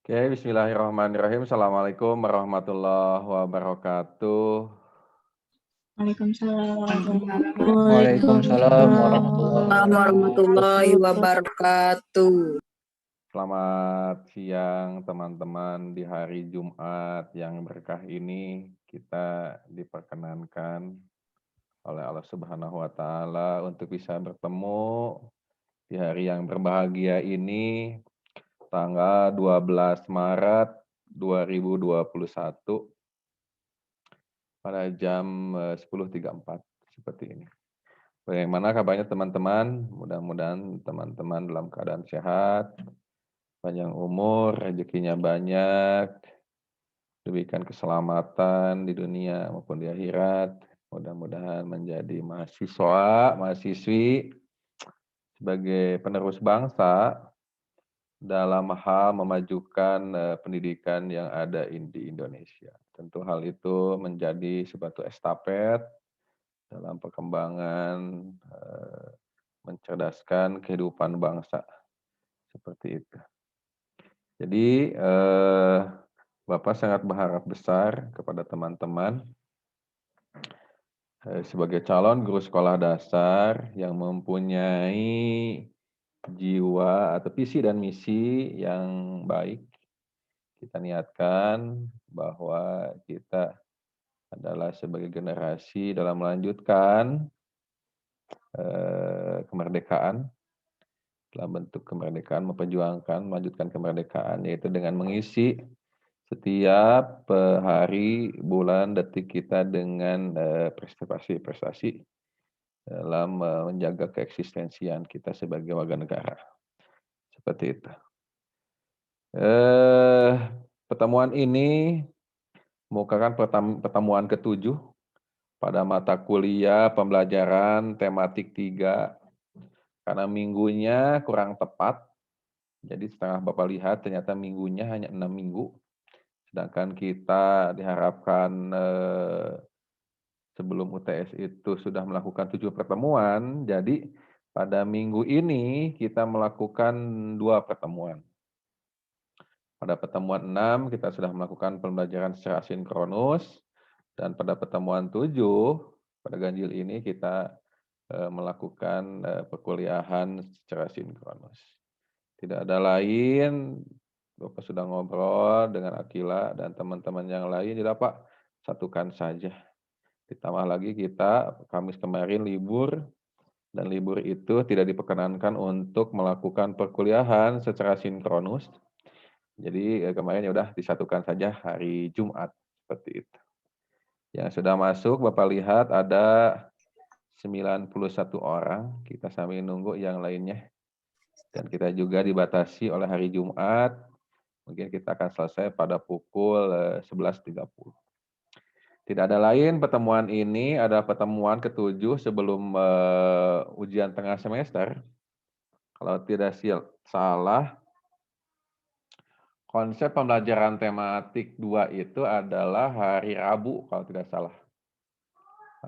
Oke, bismillahirrahmanirrahim. Assalamualaikum warahmatullahi wabarakatuh. Waalaikumsalam Waalaikumsalam warahmatullahi warahmatullahi wabarakatuh. wabarakatuh. Selamat siang teman-teman di hari Jumat yang berkah ini. Kita diperkenankan oleh Allah Subhanahu wa taala untuk bisa bertemu di hari yang berbahagia ini, tanggal 12 Maret 2021 pada jam 10.34 seperti ini. Bagaimana kabarnya teman-teman? Mudah-mudahan teman-teman dalam keadaan sehat, panjang umur, rezekinya banyak, diberikan keselamatan di dunia maupun di akhirat. Mudah-mudahan menjadi mahasiswa, mahasiswi sebagai penerus bangsa dalam hal memajukan pendidikan yang ada di Indonesia. Tentu hal itu menjadi suatu estafet dalam perkembangan mencerdaskan kehidupan bangsa, seperti itu. Jadi Bapak sangat berharap besar kepada teman-teman sebagai calon guru sekolah dasar yang mempunyai jiwa atau visi dan misi yang baik. Kita niatkan bahwa kita adalah sebagai generasi dalam melanjutkan kemerdekaan, dalam bentuk kemerdekaan, memperjuangkan, melanjutkan kemerdekaan, yaitu dengan mengisi setiap hari, bulan, detik kita dengan prestasi-prestasi dalam menjaga keeksistensian kita sebagai warga negara. Seperti itu. Pertemuan ini merupakan pertemuan ke-7 pada mata kuliah pembelajaran tematik 3, karena minggunya kurang tepat. Jadi setelah Bapak lihat ternyata minggunya hanya 6 minggu. Sedangkan kita diharapkan sebelum UTS itu sudah melakukan 7 pertemuan. Jadi pada minggu ini kita melakukan 2 pertemuan. Pada pertemuan 6 kita sudah melakukan pembelajaran secara sinkronus. Dan pada pertemuan 7, pada ganjil ini kita melakukan perkuliahan secara sinkronus. Tidak ada lain, Bapak sudah ngobrol dengan Akila dan teman-teman yang lain, jadi Pak satukan saja. Ditambah lagi kita Kamis kemarin libur, dan libur itu tidak diperkenankan untuk melakukan perkuliahan secara sinkronus. Jadi kemarin ya udah disatukan saja hari Jumat, seperti itu. Yang sudah masuk Bapak lihat ada 91 orang, kita sambil nunggu yang lainnya. Dan kita juga dibatasi oleh hari Jumat, mungkin kita akan selesai pada pukul 11.30. Tidak ada lain, pertemuan ini adalah pertemuan ke-7 sebelum ujian tengah semester. Kalau tidak salah, konsep pembelajaran tematik 2 itu adalah hari Rabu, kalau tidak salah.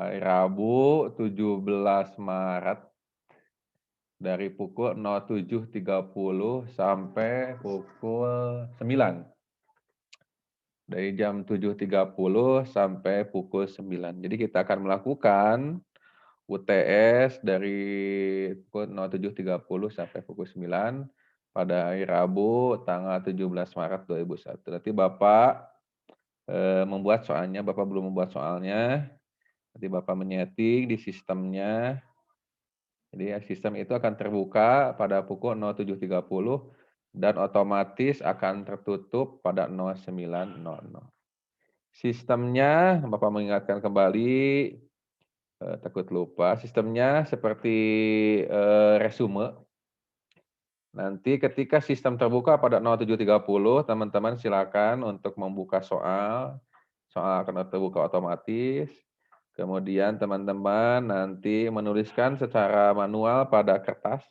Hari Rabu 17 Maret dari pukul 07.30 sampai pukul 9. Dari jam 7.30 sampai pukul 9. Jadi kita akan melakukan UTS dari pukul 07.30 sampai pukul 9 pada hari Rabu tanggal 17 Maret 2001. Nanti Bapak membuat soalnya, Bapak belum membuat soalnya, nanti Bapak menyeting di sistemnya. Jadi sistem itu akan terbuka pada pukul 07.30 dan otomatis akan tertutup pada 09.00. Sistemnya, Bapak mengingatkan kembali, takut lupa, sistemnya seperti resume. Nanti ketika sistem terbuka pada 07.30, teman-teman silakan untuk membuka soal. Soal akan terbuka otomatis. Kemudian teman-teman nanti menuliskan secara manual pada kertas.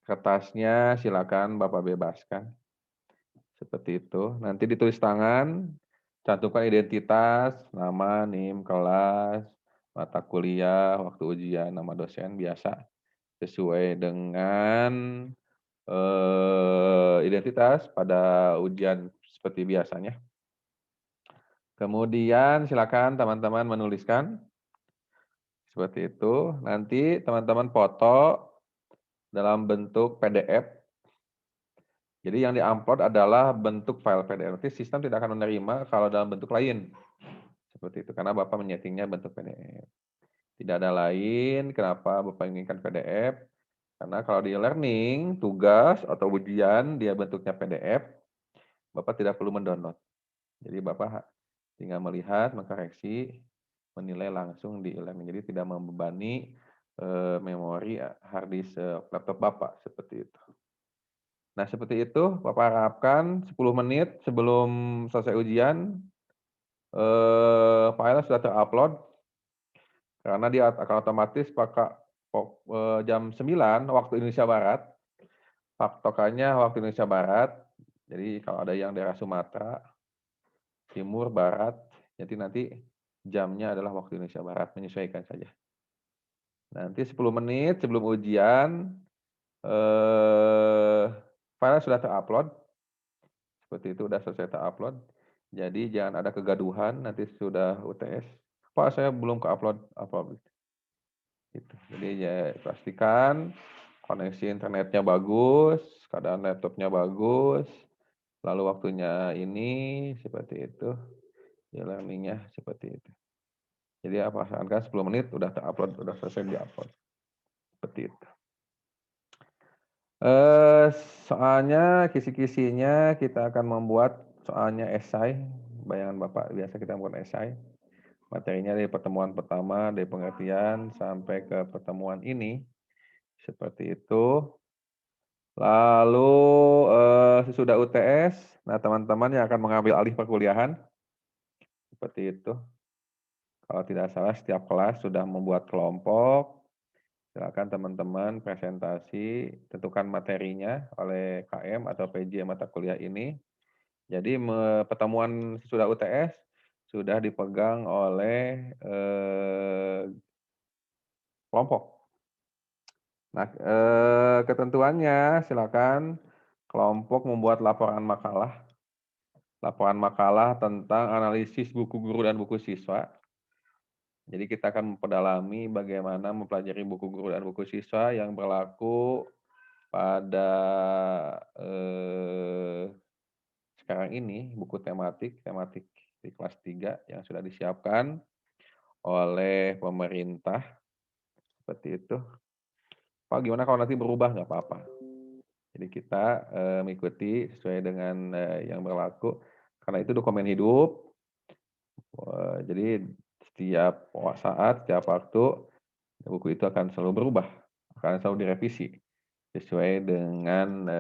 Kertasnya silakan Bapak bebaskan. Seperti itu. Nanti ditulis tangan, cantumkan identitas, nama, NIM, kelas, mata kuliah, waktu ujian, nama dosen biasa sesuai dengan identitas pada ujian seperti biasanya. Kemudian silakan teman-teman menuliskan, seperti itu. Nanti teman-teman foto dalam bentuk PDF. Jadi yang di-upload adalah bentuk file PDF. Nanti sistem tidak akan menerima kalau dalam bentuk lain. Seperti itu, karena Bapak menyetingnya bentuk PDF. Tidak ada lain, kenapa Bapak inginkan PDF? Karena kalau di e-learning, tugas atau ujian dia bentuknya PDF, Bapak tidak perlu mendownload. Jadi Bapak tinggal melihat, mengkoreksi, menilai langsung di e-learning. Jadi tidak membebani memori hard disk laptop Bapak, seperti itu. Nah, seperti itu Bapak harapkan 10 menit sebelum selesai ujian, file sudah terupload, karena dia akan otomatis jam 9 waktu Indonesia Barat, patokannya waktu Indonesia Barat. Jadi kalau ada yang daerah Sumatera, Timur, Barat, jadi nanti jamnya adalah waktu Indonesia Barat, menyesuaikan saja. Nanti 10 menit sebelum ujian, file sudah terupload, seperti itu sudah selesai terupload. Jadi jangan ada kegaduhan nanti sudah UTS. Pak, saya belum ke-upload apa gitu. Jadi ya pastikan koneksi internetnya bagus, keadaan laptopnya bagus, lalu waktunya ini seperti itu, e-learning-nya seperti itu. Jadi pastikan 10 menit udah terupload, udah selesai diupload. Seperti itu. Soalnya kisi-kisinya kita akan membuat soalnya esai. Bayangan Bapak biasa kita membuat esai. Materinya dari pertemuan pertama, dari pengertian sampai ke pertemuan ini. Seperti itu. Lalu sesudah UTS, nah teman-teman yang akan mengambil alih perkuliahan, seperti itu. Kalau tidak salah setiap kelas sudah membuat kelompok. Silakan teman-teman presentasi, tentukan materinya oleh KM atau PJ mata kuliah ini. Jadi pertemuan sesudah UTS sudah dipegang oleh kelompok. Nah, ketentuannya silakan kelompok membuat laporan makalah tentang analisis buku guru dan buku siswa. Jadi kita akan memperdalami bagaimana mempelajari buku guru dan buku siswa yang berlaku pada sekarang ini, buku tematik di kelas 3 yang sudah disiapkan oleh pemerintah, seperti itu. Pak, gimana kalau nanti berubah? Nggak apa-apa. Jadi kita mengikuti sesuai dengan yang berlaku, karena itu dokumen hidup. Jadi setiap saat, setiap waktu, buku itu akan selalu berubah, akan selalu direvisi sesuai dengan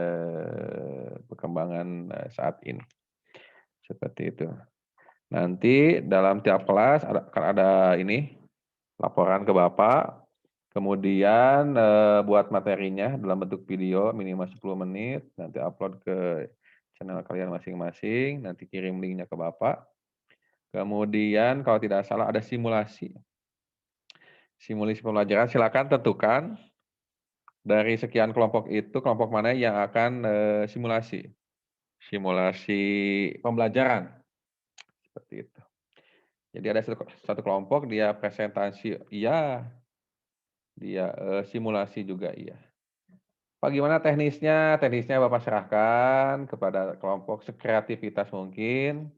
perkembangan saat ini. Seperti itu. Nanti dalam tiap kelas akan ada ini laporan ke Bapak, kemudian buat materinya dalam bentuk video minimal 10 menit, nanti upload ke channel kalian masing-masing, nanti kirim linknya ke Bapak. Kemudian kalau tidak salah ada simulasi. Simulasi pembelajaran silakan tentukan dari sekian kelompok itu, kelompok mana yang akan simulasi. Simulasi pembelajaran. Seperti itu. Jadi ada satu kelompok dia presentasi iya, dia simulasi juga iya. Pak, gimana teknisnya? Teknisnya Bapak serahkan kepada kelompok sekreativitas mungkin.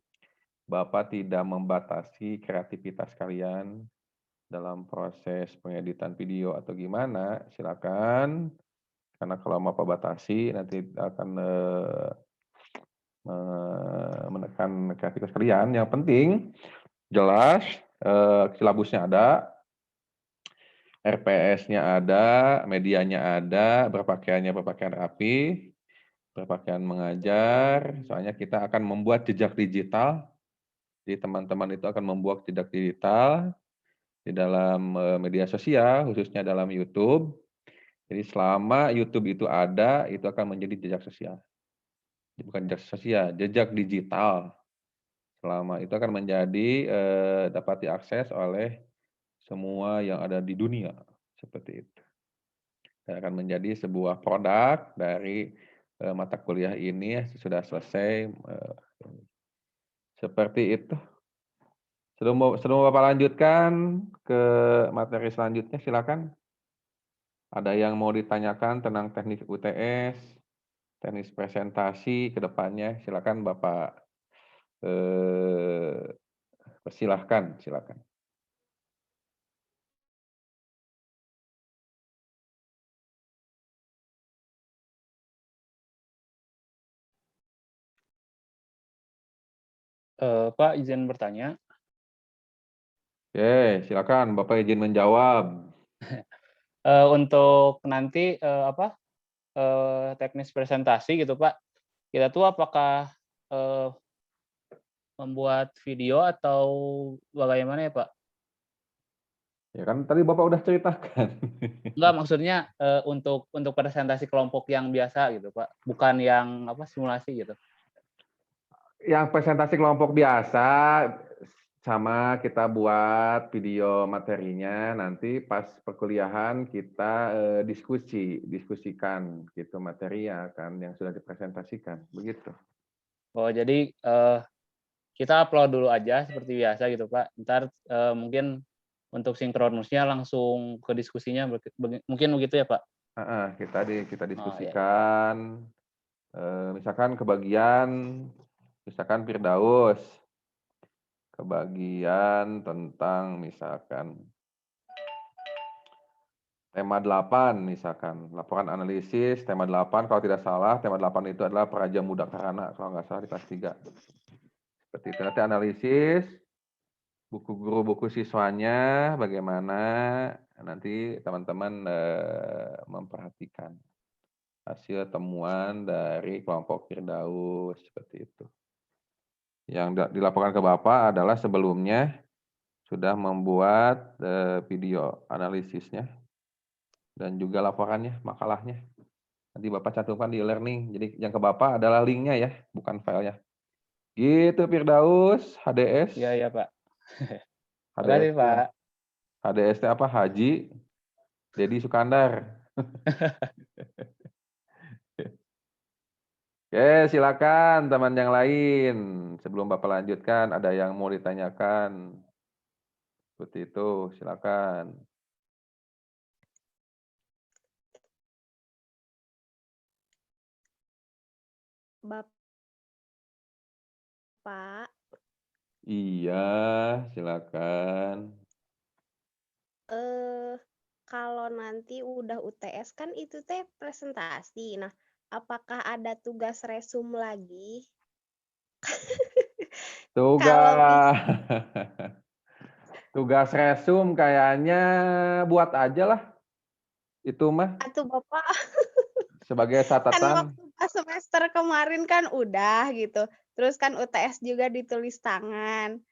Bapak tidak membatasi kreativitas kalian dalam proses pengeditan video atau gimana, silakan. Karena kalau Bapak batasi nanti akan menekan kreativitas kalian. Yang penting jelas silabusnya ada, RPS-nya ada, medianya ada, berpakaian rapi, berpakaian mengajar. Soalnya kita akan membuat jejak digital. Jadi teman-teman itu akan membuat jejak digital di dalam media sosial, khususnya dalam YouTube. Jadi selama YouTube itu ada, itu akan menjadi jejak sosial. Bukan jejak sosial, jejak digital. Selama itu akan menjadi dapat diakses oleh semua yang ada di dunia, seperti itu. akan menjadi sebuah produk dari mata kuliah ini sudah selesai. Seperti itu. Sebelum Bapak lanjutkan ke materi selanjutnya, silakan. Ada yang mau ditanyakan tentang teknik UTS, teknis presentasi ke depannya, silakan Bapak persilahkan, silakan. Pak, izin bertanya. Oke, silakan Bapak izin menjawab. Untuk nanti teknis presentasi gitu Pak, kita tuh apakah membuat video atau bagaimana ya Pak? Ya kan tadi Bapak udah ceritakan. Enggak, maksudnya untuk presentasi kelompok yang biasa gitu Pak, bukan yang simulasi gitu. Yang presentasi kelompok biasa sama kita buat video materinya, nanti pas perkuliahan kita diskusikan gitu materi ya kan yang sudah dipresentasikan, begitu. Oh, jadi kita upload dulu aja seperti biasa gitu Pak. Ntar mungkin untuk sinkronusnya langsung ke diskusinya mungkin begitu ya Pak? Kita Oh, ya. diskusikan, misalkan misalkan Firdaus, kebagian tentang misalkan tema 8 misalkan, laporan analisis tema 8 kalau tidak salah, tema 8 itu adalah Praja Muda Karana kalau nggak salah di kelas 3. Seperti itu, nanti analisis, buku guru, buku siswanya, bagaimana, nanti teman-teman memperhatikan hasil temuan dari kelompok Firdaus, seperti itu. Yang dilaporkan ke Bapak adalah sebelumnya sudah membuat video analisisnya dan juga laporannya, makalahnya. Nanti Bapak cantumkan di e-learning. Jadi yang ke Bapak adalah linknya ya, bukan filenya. Gitu Firdaus, HDS. Iya Pak. Terima HDS kasih Pak. HDS apa? Haji Dedi Sukandar. Oke, silakan teman yang lain. Sebelum Bapak lanjutkan, ada yang mau ditanyakan? Seperti itu, silakan. Bapak, Iya, silakan. kalau nanti udah UTS kan itu teh presentasi. Nah, apakah ada tugas resum lagi? Kalau Tugas resum kayaknya buat aja lah. Itu mah atuh Bapak, sebagai kan catatan. waktu pas semester kemarin kan udah gitu. Terus kan UTS juga ditulis tangan.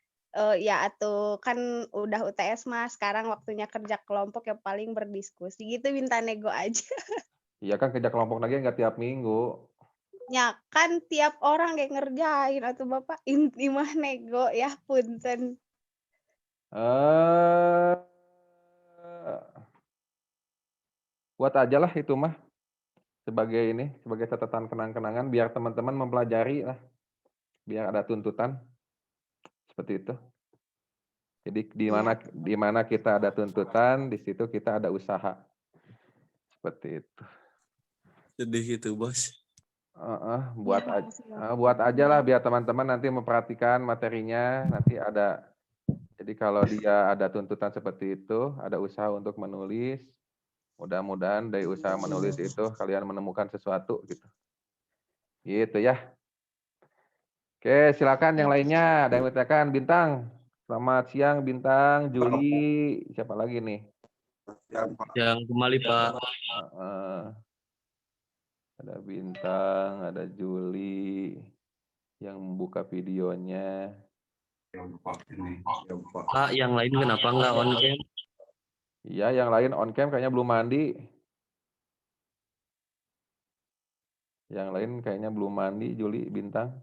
Ya atuh kan udah UTS mah sekarang waktunya kerja kelompok ya paling berdiskusi gitu minta nego aja. Iya kan kerja kelompok lagi nggak tiap minggu. Ya kan tiap orang kayak ngerjain atuh Bapak inti mah nego ya punten. Buat aja lah itu mah sebagai catatan kenang-kenangan biar teman-teman mempelajari lah, biar ada tuntutan seperti itu. Jadi di mana kita ada tuntutan, di situ kita ada usaha. Seperti itu. Jadi gitu, Bos. Buat aja lah biar teman-teman nanti memperhatikan materinya, nanti ada. Jadi kalau dia ada tuntutan seperti itu, ada usaha untuk menulis. Mudah-mudahan dari usaha menulis itu kalian menemukan sesuatu gitu. Gitu ya. Oke, silakan yang lainnya. Ada yang bertanyakan, Bintang. Selamat siang Bintang, Juli, siapa lagi nih? Yang kembali, Pak. Ada Bintang, ada Juli yang membuka videonya. Pak, yang lain kenapa nggak on cam? Iya, yang lain on cam kayaknya belum mandi. Yang lain kayaknya belum mandi, Juli, Bintang.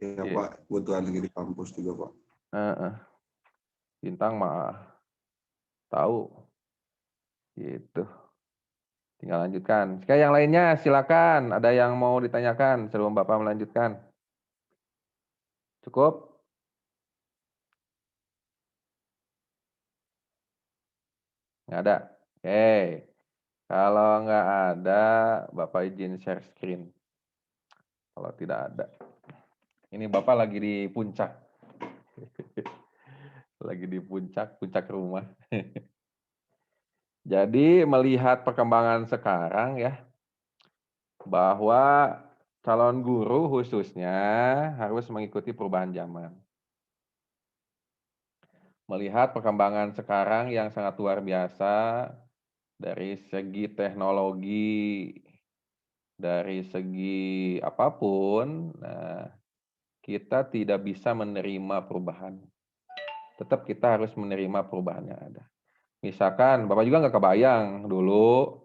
Ya Pak, kebetulan lagi di kampus juga Pak. Bintang mah tahu. Gitu. Tinggal lanjutkan. Sekarang yang lainnya silakan. Ada yang mau ditanyakan sebelum Bapak melanjutkan? Cukup? Nggak ada? Oke. Kalau nggak ada, Bapak izin share screen. Kalau tidak ada. Ini Bapak lagi di puncak. Lagi di puncak rumah. Jadi melihat perkembangan sekarang ya, bahwa calon guru khususnya harus mengikuti perubahan zaman. Melihat perkembangan sekarang yang sangat luar biasa dari segi teknologi, dari segi apapun, nah, kita tidak bisa menerima perubahan. Tetap kita harus menerima perubahan yang ada. Misalkan, Bapak juga nggak kebayang dulu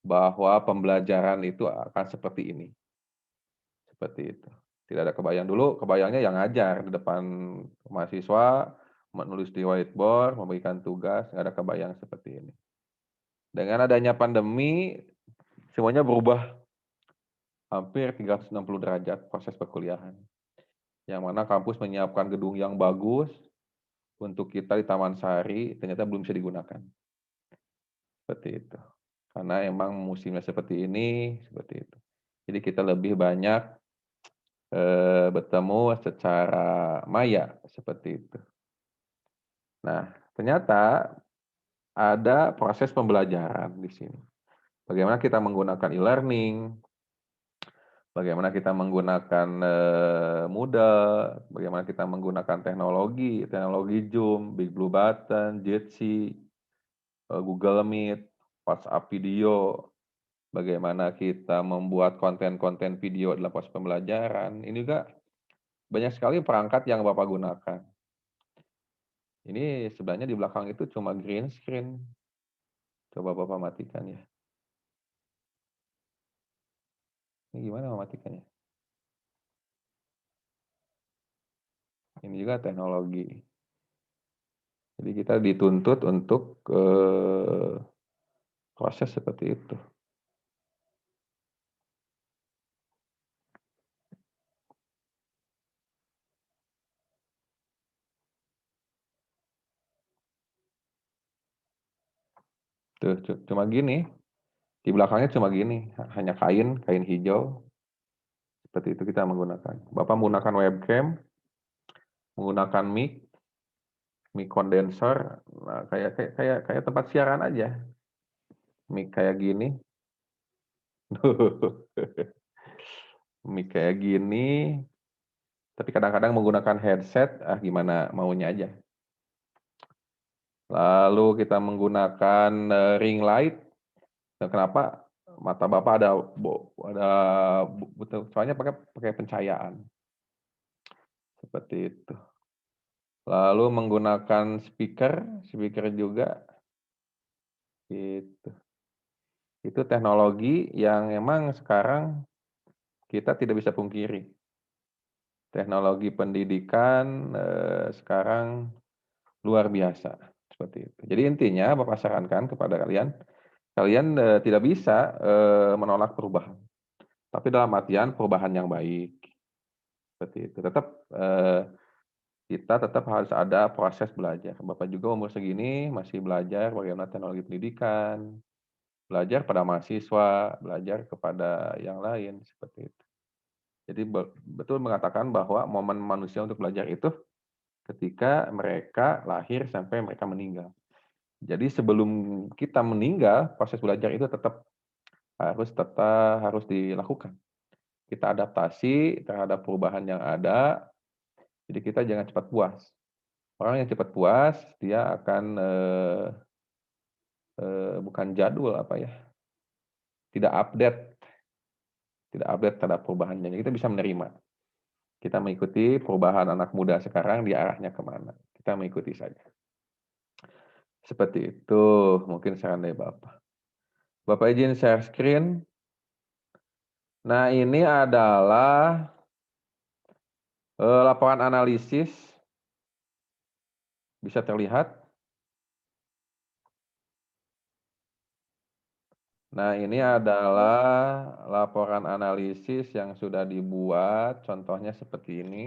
bahwa pembelajaran itu akan seperti ini. Seperti itu. Tidak ada kebayang dulu, kebayangnya yang ngajar di depan mahasiswa, menulis di whiteboard, memberikan tugas, nggak ada kebayang seperti ini. Dengan adanya pandemi, semuanya berubah hampir 360 derajat proses perkuliahan. Yang mana kampus menyiapkan gedung yang bagus untuk kita di Taman Sari, ternyata belum bisa digunakan. Seperti itu. Karena emang musimnya seperti ini, seperti itu. Jadi kita lebih banyak bertemu secara maya, seperti itu. Nah, ternyata ada proses pembelajaran di sini. Bagaimana kita menggunakan e-learning, bagaimana kita menggunakan Moodle, bagaimana kita menggunakan teknologi Zoom, Big Blue Button, Jitsi, Google Meet, WhatsApp video, bagaimana kita membuat konten-konten video dalam proses pembelajaran. Ini juga banyak sekali perangkat yang Bapak gunakan. Ini sebenarnya di belakang itu cuma green screen. Coba Bapak matikan ya. Ini gimana mematikannya? Ini juga teknologi. Jadi kita dituntut untuk proses seperti itu. Tuh, cuma gini. Di belakangnya cuma gini, hanya kain hijau. Seperti itu kita menggunakan. Bapak menggunakan webcam, menggunakan mic condenser, nah, kayak tempat siaran aja. Mic kayak gini. Mic kayak gini. Tapi kadang-kadang menggunakan headset, gimana maunya aja. Lalu kita menggunakan ring light. Dan kenapa mata Bapak ada soalnya pakai pencahayaan. Seperti itu. Lalu menggunakan speaker juga. Gitu. Itu teknologi yang memang sekarang kita tidak bisa pungkiri. Teknologi pendidikan sekarang luar biasa. Seperti itu. Jadi intinya Bapak sarankan kepada kalian tidak bisa menolak perubahan. Tapi dalam artian perubahan yang baik. Seperti itu. Kita tetap harus ada proses belajar. Bapak juga umur segini masih belajar bagaimana teknologi pendidikan, belajar pada mahasiswa, belajar kepada yang lain, seperti itu. Jadi betul mengatakan bahwa momen manusia untuk belajar itu ketika mereka lahir sampai mereka meninggal. Jadi sebelum kita meninggal, proses belajar itu tetap harus dilakukan. Kita adaptasi terhadap perubahan yang ada, jadi kita jangan cepat puas. Orang yang cepat puas, dia akan bukan jadul tidak update terhadap perubahannya. Kita bisa menerima. Kita mengikuti perubahan anak muda sekarang, di arahnya kemana. Kita mengikuti saja. Seperti itu, mungkin saran dari Bapak. Bapak izin share screen. Nah, ini adalah laporan analisis. Bisa terlihat. Nah, ini adalah laporan analisis yang sudah dibuat, contohnya seperti ini.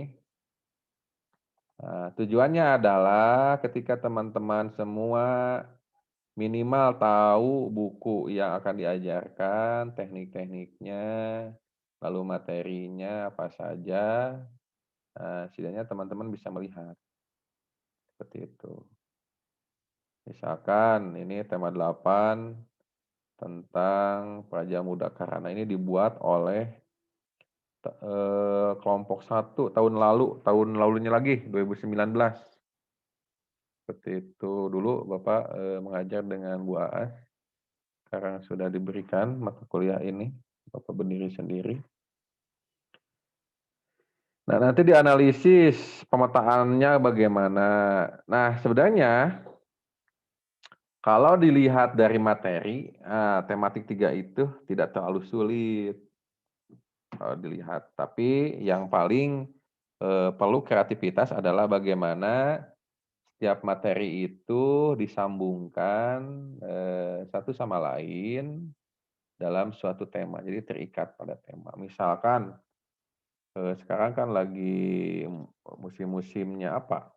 Nah, tujuannya adalah ketika teman-teman semua minimal tahu buku yang akan diajarkan, teknik-tekniknya, lalu materinya apa saja, setidaknya teman-teman bisa melihat. Seperti itu. Misalkan ini tema 8 tentang Praja Muda Karana, ini dibuat oleh kelompok 1 tahun lalunya lagi 2019. Seperti itu. Dulu Bapak mengajar dengan Bu Aas, sekarang sudah diberikan mata kuliah ini, Bapak berdiri sendiri. Nah, nanti dianalisis pemetaannya bagaimana. Nah, sebenarnya kalau dilihat dari materi, tematik 3 itu tidak terlalu sulit kalau dilihat. Tapi yang paling perlu kreativitas adalah bagaimana setiap materi itu disambungkan satu sama lain dalam suatu tema. Jadi terikat pada tema. Misalkan sekarang kan lagi musim-musimnya apa?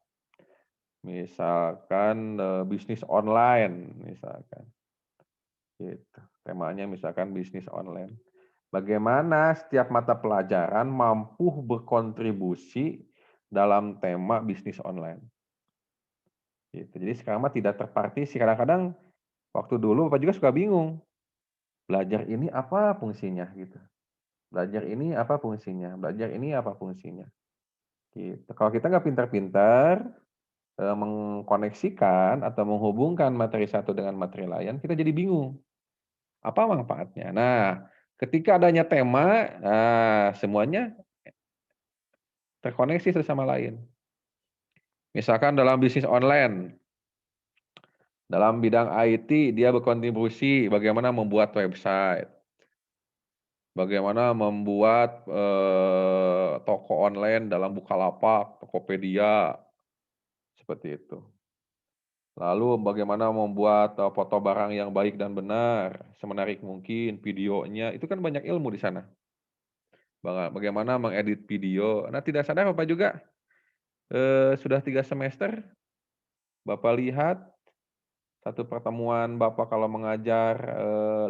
Misalkan bisnis online, misalkan. Gitu. Temanya misalkan bisnis online. Bagaimana setiap mata pelajaran mampu berkontribusi dalam tema bisnis online. Gitu. Jadi sekarang mah tidak terpartisi. Kadang-kadang waktu dulu Bapak juga suka bingung. Belajar ini apa fungsinya gitu. Belajar ini apa fungsinya, belajar ini apa fungsinya. Gitu. Kalau kita nggak pintar-pintar mengkoneksikan atau menghubungkan materi satu dengan materi lain, kita jadi bingung. Apa manfaatnya? Nah, ketika adanya tema, semuanya terkoneksi satu sama lain. Misalkan dalam bisnis online, dalam bidang IT dia berkontribusi bagaimana membuat website, bagaimana membuat toko online dalam Bukalapak, Tokopedia, seperti itu. Lalu bagaimana membuat foto barang yang baik dan benar, semenarik mungkin, videonya, itu kan banyak ilmu di sana. Bagaimana mengedit video. Nah, tidak sadar Bapak juga, sudah 3 semester, Bapak lihat, satu pertemuan Bapak kalau mengajar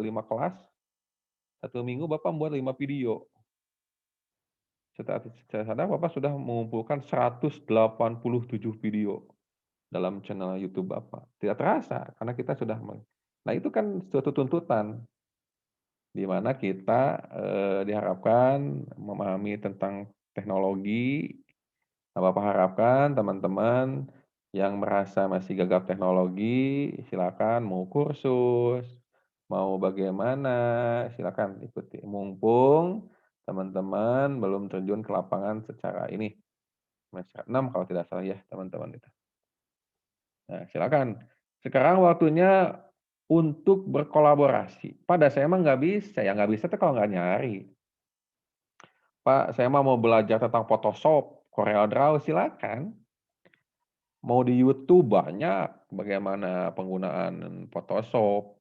5 kelas, 1 minggu Bapak membuat 5 video. Setelah sadar Bapak sudah mengumpulkan 187 video dalam channel YouTube Bapak. Tidak terasa, karena kita sudah. Nah, itu kan suatu tuntutan, di mana kita diharapkan memahami tentang teknologi. Nah, Bapak harapkan teman-teman yang merasa masih gagap teknologi, silakan mau kursus, mau bagaimana, silakan ikuti. Mumpung teman-teman belum terjun ke lapangan secara ini, semester 6 kalau tidak salah ya teman-teman itu. Nah, silakan. Sekarang waktunya untuk berkolaborasi. Pada saya mah nggak bisa, ya nggak bisa tuh kalau nggak nyari. Pak, saya mau belajar tentang Photoshop, CorelDRAW, silakan. Mau di YouTube banyak bagaimana penggunaan Photoshop,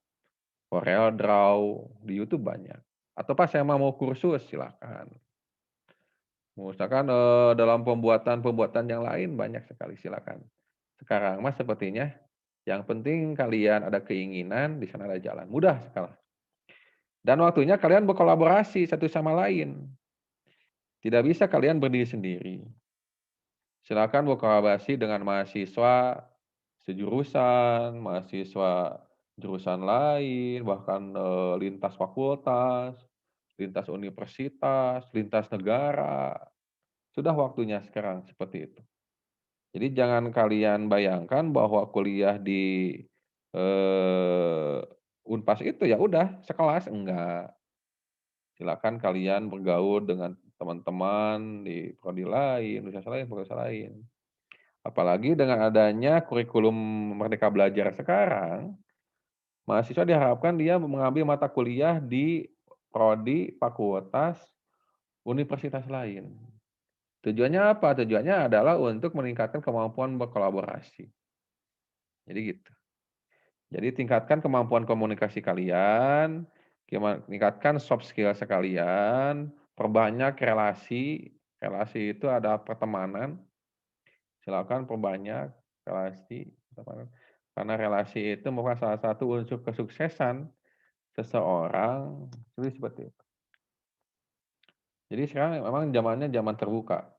CorelDRAW, di YouTube banyak. Atau Pak, saya mau kursus, silakan. Misalkan dalam pembuatan yang lain banyak sekali, silakan. Sekarang Mas sepertinya yang penting kalian ada keinginan, di sana ada jalan. Mudah sekali. Dan waktunya kalian berkolaborasi satu sama lain. Tidak bisa kalian berdiri sendiri. Silakan berkolaborasi dengan mahasiswa sejurusan, mahasiswa jurusan lain, bahkan lintas fakultas, lintas universitas, lintas negara. Sudah waktunya sekarang seperti itu. Jadi jangan kalian bayangkan bahwa kuliah di Unpas itu ya udah sekelas, enggak. Silakan kalian bergaul dengan teman-teman di prodi lain, universitas lain, fakultas lain. Apalagi dengan adanya kurikulum Merdeka Belajar sekarang, mahasiswa diharapkan dia mengambil mata kuliah di prodi, fakultas, universitas lain. Tujuannya apa? Tujuannya adalah untuk meningkatkan kemampuan berkolaborasi. Jadi gitu. Jadi tingkatkan kemampuan komunikasi kalian, Gimana meningkatkan soft skill sekalian, perbanyak relasi. Relasi itu ada pertemanan. Silakan perbanyak relasi pertemanan. Karena relasi itu merupakan salah satu unsur kesuksesan seseorang. Jadi seperti itu. Jadi sekarang memang zamannya zaman terbuka.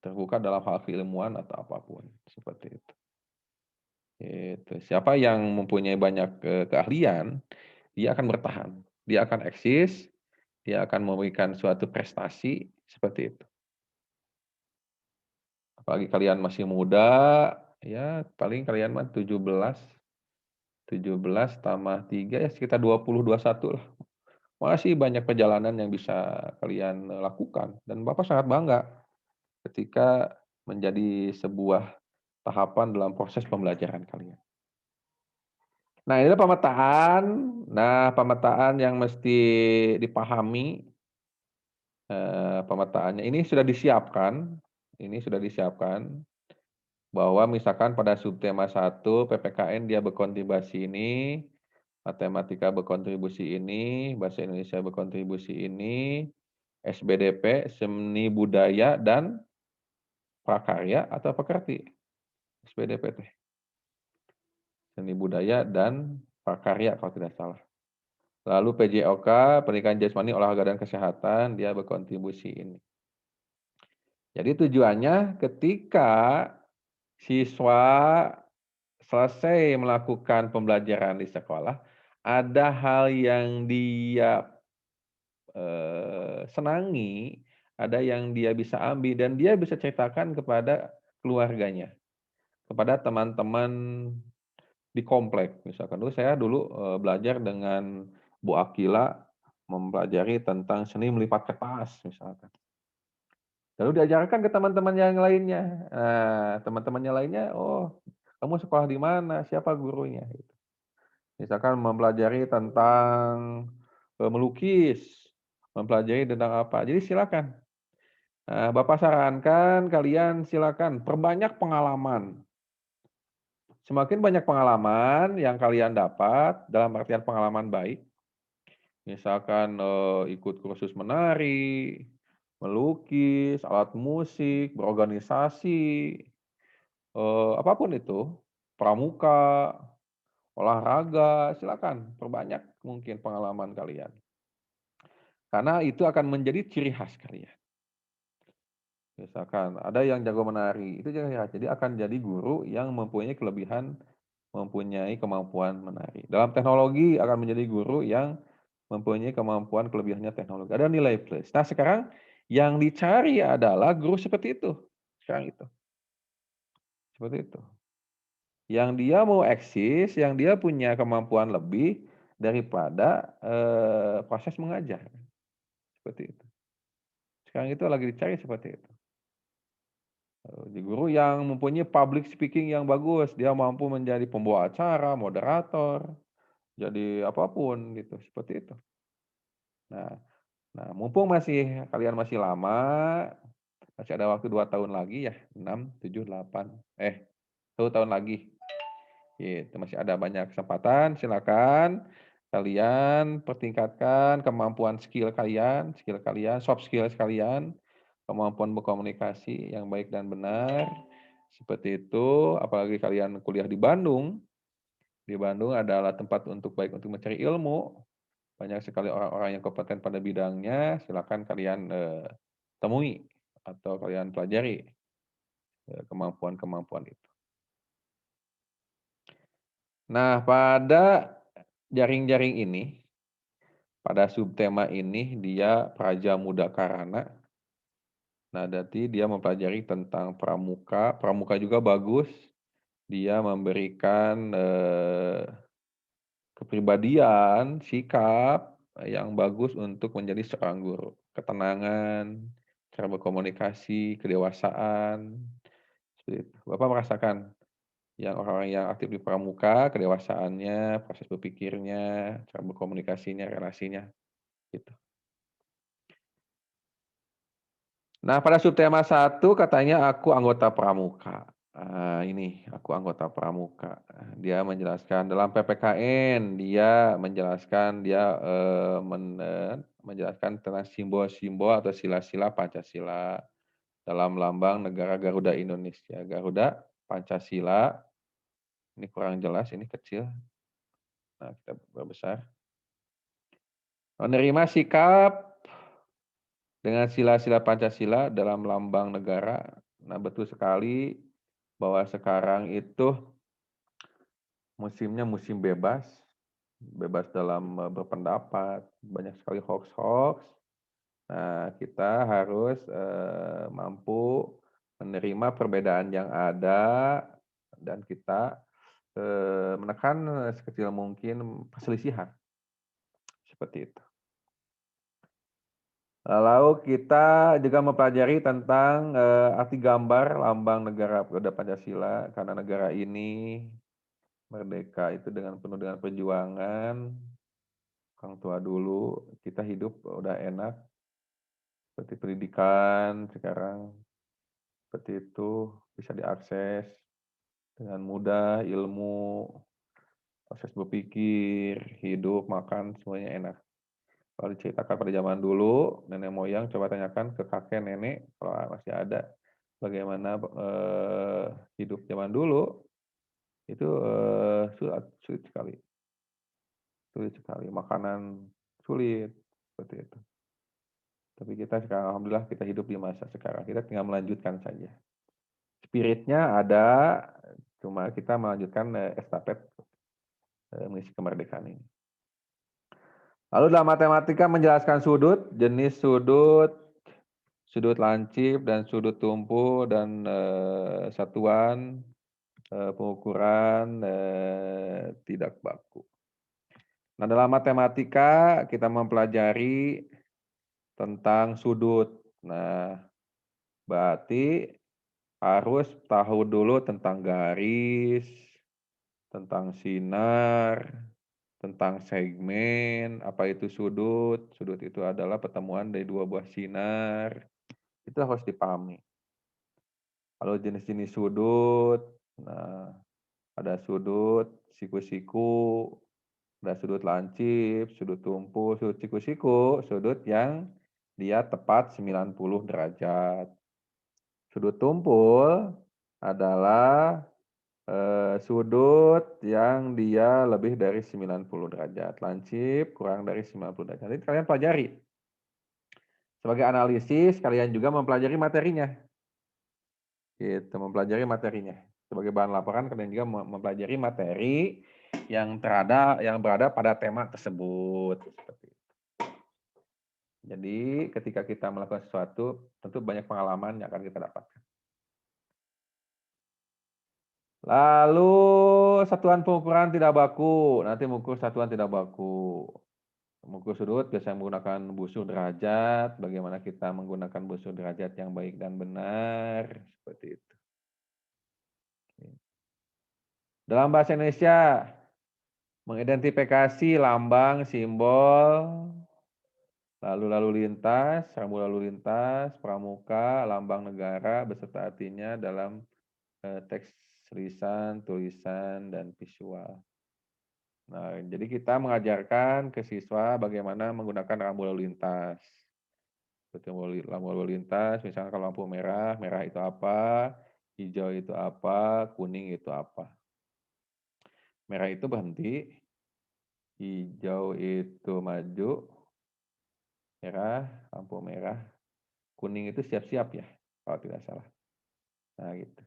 Terbuka dalam hal keilmuan atau apapun. Seperti itu. Gitu. Siapa yang mempunyai banyak keahlian, dia akan bertahan. Dia akan eksis, dia akan memberikan suatu prestasi seperti itu. Apalagi kalian masih muda, ya paling kalian mah 17 tambah 3 ya sekitar 20, 21 lah. Masih banyak perjalanan yang bisa kalian lakukan dan Bapak sangat bangga ketika menjadi sebuah tahapan dalam proses pembelajaran kalian. Nah, ini pemetaan. Nah, pemetaan yang mesti dipahami pemetaannya ini sudah disiapkan. Ini sudah disiapkan bahwa misalkan pada subtema 1 PPKN dia berkontribusi ini, matematika berkontribusi ini, bahasa Indonesia berkontribusi ini, SBDP seni budaya dan prakarya atau pekerti. SBDP teh. Seni budaya dan prakarya kalau tidak salah. Lalu PJOK, pendidikan jasmani, olahraga dan kesehatan, dia berkontribusi ini. Jadi tujuannya ketika siswa selesai melakukan pembelajaran di sekolah, ada hal yang dia senangi, ada yang dia bisa ambil, dan dia bisa ceritakan kepada keluarganya, kepada teman-teman di komplek. Misalkan saya dulu belajar dengan Bu Akila, mempelajari tentang seni melipat kertas, misalkan. Lalu diajarkan ke teman-teman yang lainnya. Nah, teman-temannya lainnya, oh, kamu sekolah di mana? Siapa gurunya? Gitu. Misalkan mempelajari tentang melukis, mempelajari tentang apa. Jadi silakan. Nah, Bapak sarankan kalian silakan perbanyak pengalaman. Semakin banyak pengalaman yang kalian dapat, dalam artian pengalaman baik, misalkan ikut kursus menari, melukis, alat musik, berorganisasi, apapun itu, pramuka, olahraga, silakan perbanyak mungkin pengalaman kalian. Karena itu akan menjadi ciri khas kalian. Misalkan ada yang jago menari, itu ciri khas. Jadi akan jadi guru yang mempunyai kelebihan, mempunyai kemampuan menari. Dalam teknologi akan menjadi guru yang mempunyai kemampuan kelebihannya teknologi. Ada nilai plus. Nah sekarang yang dicari adalah guru seperti itu. Sekarang itu. Seperti itu. Yang dia mau eksis, yang dia punya kemampuan lebih daripada proses mengajar. Seperti itu. Sekarang itu lagi dicari seperti itu. Di guru yang mempunyai public speaking yang bagus, dia mampu menjadi pembawa acara, moderator, jadi apapun gitu, seperti itu. Nah, mumpung kalian masih lama, masih ada waktu 2 tahun lagi ya, 6, 7, 8, 1 tahun lagi. Gitu, masih ada banyak kesempatan, silakan kalian pertingkatkan kemampuan skill kalian, soft skill kalian, kemampuan berkomunikasi yang baik dan benar. Seperti itu, apalagi kalian kuliah di Bandung. Di Bandung adalah tempat baik untuk mencari ilmu. Banyak sekali orang-orang yang kompeten pada bidangnya, silakan kalian temui atau kalian pelajari kemampuan-kemampuan itu. Nah, pada jaring-jaring ini, pada subtema ini, dia Praja Muda Karana. Nah, berarti dia mempelajari tentang pramuka. Pramuka juga bagus. Dia memberikan kepribadian, sikap yang bagus untuk menjadi seorang guru. Ketenangan, cara berkomunikasi, kedewasaan. Seperti itu. Bapak merasakan yang orang-orang yang aktif di pramuka, kedewasaannya, proses berpikirnya, cara berkomunikasinya, relasinya. Gitu. Nah, pada subtema 1 katanya aku anggota pramuka. Ini aku anggota pramuka. Dia menjelaskan dalam PPKN, dia menjelaskan menjelaskan tentang simbol-simbol atau sila-sila Pancasila dalam lambang negara Garuda Indonesia. Garuda Pancasila. Ini kurang jelas, ini kecil. Nah, kita perbesar. Menerima sikap dengan sila-sila Pancasila dalam lambang negara. Nah, betul sekali bahwa sekarang itu musimnya musim bebas, bebas dalam berpendapat, banyak sekali hoax-hoax. Nah, kita harus mampu menerima perbedaan yang ada dan kita menekan sekecil mungkin perselisihan. Seperti itu. Lalu kita juga mempelajari tentang arti gambar lambang negara Pancasila, karena negara ini merdeka itu penuh dengan perjuangan. Orang tua dulu, kita hidup udah enak, seperti pendidikan sekarang, seperti itu bisa diakses dengan mudah, ilmu, proses berpikir, hidup, makan, semuanya enak. Kalau diceritakan pada zaman dulu, nenek moyang, coba tanyakan ke kakek nenek kalau masih ada, bagaimana hidup zaman dulu, itu sulit sekali. Sulit sekali, makanan sulit, seperti itu. Tapi kita sekarang, alhamdulillah kita hidup di masa sekarang, kita tinggal melanjutkan saja. Spiritnya ada, cuma kita melanjutkan estafet mengisi kemerdekaan ini. Lalu dalam matematika menjelaskan sudut, jenis sudut, sudut lancip dan sudut tumpu dan satuan pengukuran tidak baku. Nah, dalam matematika kita mempelajari tentang sudut. Nah, berarti harus tahu dulu tentang garis, tentang sinar, tentang segmen, apa itu sudut. Sudut itu adalah pertemuan dari dua buah sinar. Itu harus dipahami. Kalau jenis-jenis sudut, nah, ada sudut siku-siku, ada sudut lancip, sudut tumpu, sudut siku-siku, sudut yang dia tepat 90 derajat. Sudut tumpul adalah sudut yang dia lebih dari 90 derajat. Lancip kurang dari 90 derajat. Nanti kalian pelajari. Sebagai analisis, kalian juga mempelajari materinya. Gitu, mempelajari materinya. Sebagai bahan laporan, kalian juga mempelajari materi yang berada pada tema tersebut. Seperti itu. Jadi, ketika kita melakukan sesuatu, tentu banyak pengalaman yang akan kita dapatkan. Lalu satuan pengukuran tidak baku, nanti mengukur satuan tidak baku. Mengukur sudut biasanya menggunakan busur derajat, bagaimana kita menggunakan busur derajat yang baik dan benar, seperti itu. Dalam bahasa Indonesia, mengidentifikasi lambang, simbol, lalu lintas, rambu lalu lintas, pramuka, lambang negara, beserta artinya dalam teks lisan, tulisan, dan visual. Nah, jadi kita mengajarkan ke siswa bagaimana menggunakan rambu lalu lintas. Rambu lalu lintas, misalnya kalau lampu merah, merah itu apa, hijau itu apa, kuning itu apa. Merah itu berhenti, hijau itu maju, merah, lampu merah, kuning itu siap-siap ya, kalau tidak salah. Nah, gitu.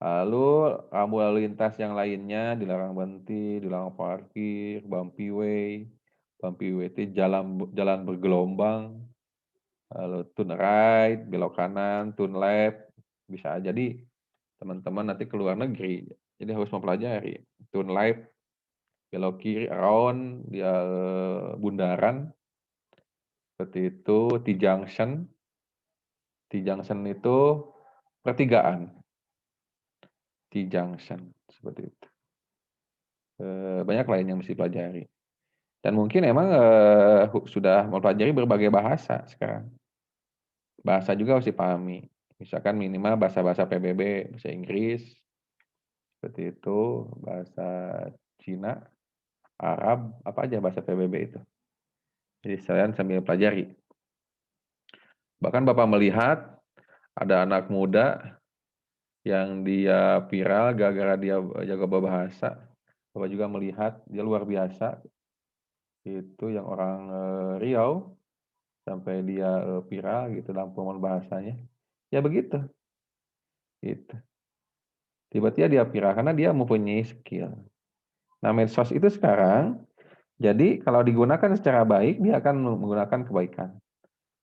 Lalu rambu lalu lintas yang lainnya dilarang berhenti, dilarang parkir, bumpy way itu jalan bergelombang, lalu turn right, belok kanan, turn left, bisa jadi teman-teman nanti ke luar negeri, jadi harus mempelajari turn left, belok kiri, around, dia bundaran, seperti itu, T-junction itu pertigaan. T-junction, seperti itu. Banyak lain yang mesti pelajari. Dan mungkin emang sudah mempelajari berbagai bahasa sekarang. Bahasa juga harus dipahami. Misalkan minimal bahasa-bahasa PBB, bahasa Inggris, seperti itu, bahasa Cina, Arab, apa aja bahasa PBB itu. Jadi kalian sambil pelajari. Bahkan Bapak melihat ada anak muda yang dia viral gara-gara dia jaga bahasa. Bapak juga melihat dia luar biasa. Itu yang orang Riau sampai dia viral gitu dalam penggunaan bahasanya. Ya begitu. Gitu. Tiba-tiba dia viral karena dia mempunyai skill. Nah, medsos itu sekarang jadi kalau digunakan secara baik dia akan menggunakan kebaikan.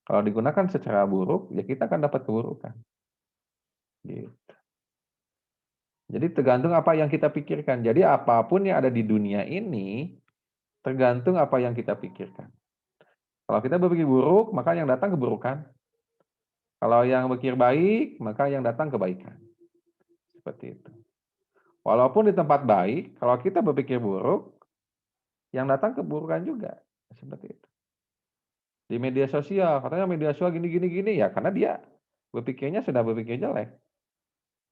Kalau digunakan secara buruk ya kita akan dapat keburukan. Gitu. Jadi tergantung apa yang kita pikirkan. Jadi apapun yang ada di dunia ini tergantung apa yang kita pikirkan. Kalau kita berpikir buruk, maka yang datang keburukan. Kalau yang berpikir baik, maka yang datang kebaikan. Seperti itu. Walaupun di tempat baik, kalau kita berpikir buruk, yang datang keburukan juga. Seperti itu. Di media sosial, katanya media sosial gini, ya karena dia berpikirnya sudah berpikir jelek.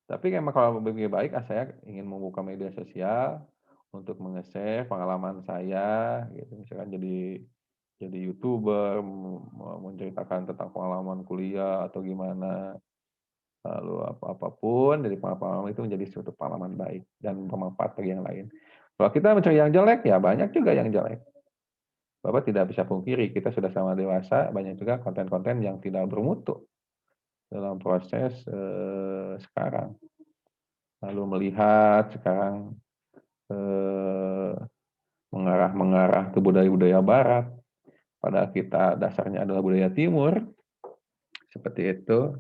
Tapi emang kalau berpikir baik, saya ingin membuka media sosial untuk menge-share pengalaman saya, gitu. Misalkan jadi YouTuber, menceritakan tentang pengalaman kuliah atau gimana, lalu apapun dari pengalaman itu menjadi suatu pengalaman baik dan bermanfaat bagi yang lain. Kalau kita mencari yang jelek, ya banyak juga yang jelek. Bapak tidak bisa pungkiri, kita sudah sama dewasa, banyak juga konten-konten yang tidak bermutu dalam proses sekarang. Lalu melihat sekarang mengarah ke budaya-budaya barat, padahal kita dasarnya adalah budaya timur, seperti itu.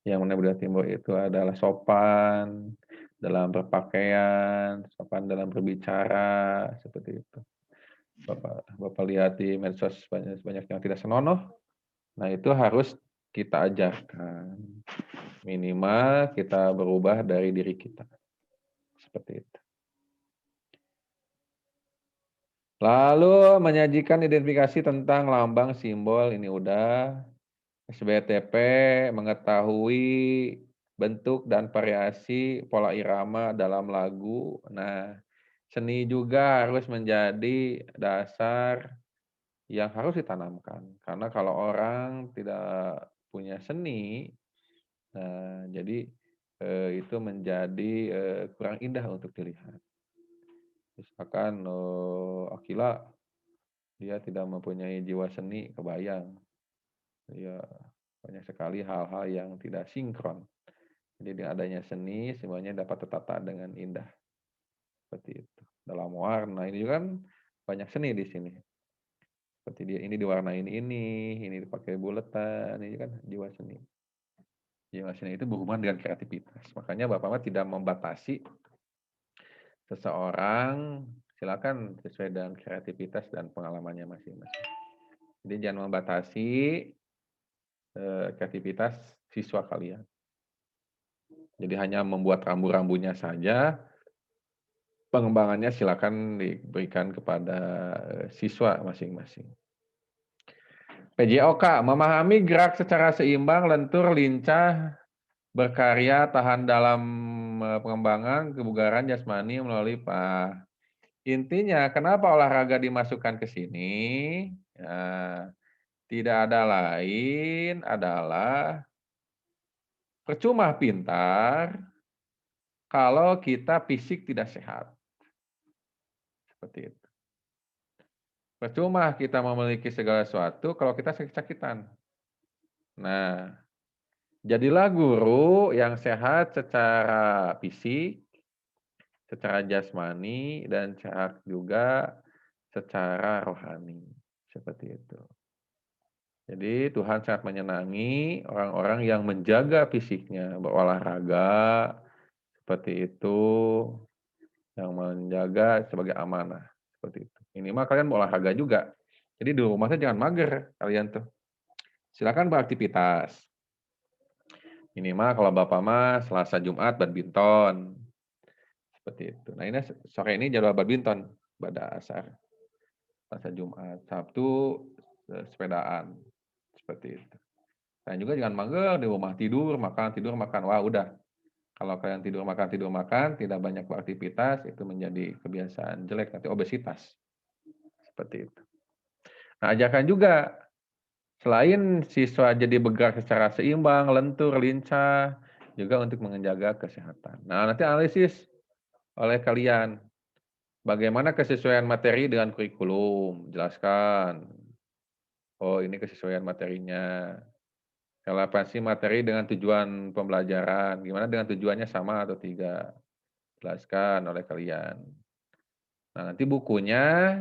Yang mana budaya timur itu adalah sopan dalam berpakaian, sopan dalam berbicara, seperti itu. Bapak lihat di medsos banyak yang tidak senonoh, nah itu harus kita ajarkan. Minimal kita berubah dari diri kita. Seperti itu. Lalu menyajikan identifikasi tentang lambang simbol, ini udah. SBTP mengetahui bentuk dan variasi pola irama dalam lagu. Nah, seni juga harus menjadi dasar yang harus ditanamkan. Karena kalau orang tidak punya seni, nah, jadi itu menjadi kurang indah untuk dilihat. Misalkan Akila, dia tidak mempunyai jiwa seni, kebayang. Ya, banyak sekali hal-hal yang tidak sinkron. Jadi dengan adanya seni, semuanya dapat tertata dengan indah. Seperti itu. Dalam warna, ini juga kan banyak seni di sini. Seperti dia ini diwarnain ini dipakai buletan, ini kan jiwa seni. Jiwa seni itu berhubungan dengan kreativitas. Makanya Bapak tidak membatasi seseorang, silakan sesuai dengan kreativitas dan pengalamannya masing-masing. Jadi jangan membatasi kreativitas siswa kalian. Jadi hanya membuat rambu-rambunya saja, pengembangannya silakan diberikan kepada siswa masing-masing. PJOK, memahami gerak secara seimbang, lentur, lincah, berkarya, tahan dalam pengembangan kebugaran jasmani melalui Intinya, kenapa olahraga dimasukkan ke sini? Ya, tidak ada lain adalah percuma pintar kalau kita fisik tidak sehat. Seperti itu. Percuma kita memiliki segala sesuatu kalau kita sakit-sakitan. Nah, jadilah guru yang sehat secara fisik, secara jasmani, dan sehat juga secara rohani. Seperti itu. Jadi Tuhan sangat menyenangi orang-orang yang menjaga fisiknya, berolahraga, seperti itu, yang menjaga sebagai amanah. Seperti itu. Minimal kalian mau olahraga juga. Jadi di rumah jangan mager kalian tuh. Silakan beraktivitas. Minimal kalau Bapak mah Selasa Jumat badminton. Seperti itu. Nah, ini sore ini jadwal badminton pada asar. Selasa Jumat, Sabtu sepedaan. Seperti itu. Dan juga jangan mager di rumah, tidur, makan. Wah, udah. Kalau kalian tidur, makan, tidak banyak beraktivitas, itu menjadi kebiasaan jelek, nanti obesitas. Seperti itu. Nah, ajarkan juga, selain siswa jadi bergerak secara seimbang, lentur, lincah, juga untuk menjaga kesehatan. Nah, nanti analisis oleh kalian, bagaimana kesesuaian materi dengan kurikulum, jelaskan. Oh, ini kesesuaian materinya. Relevansi materi dengan tujuan pembelajaran, gimana dengan tujuannya sama atau tidak, jelaskan oleh kalian. Nah, nanti bukunya,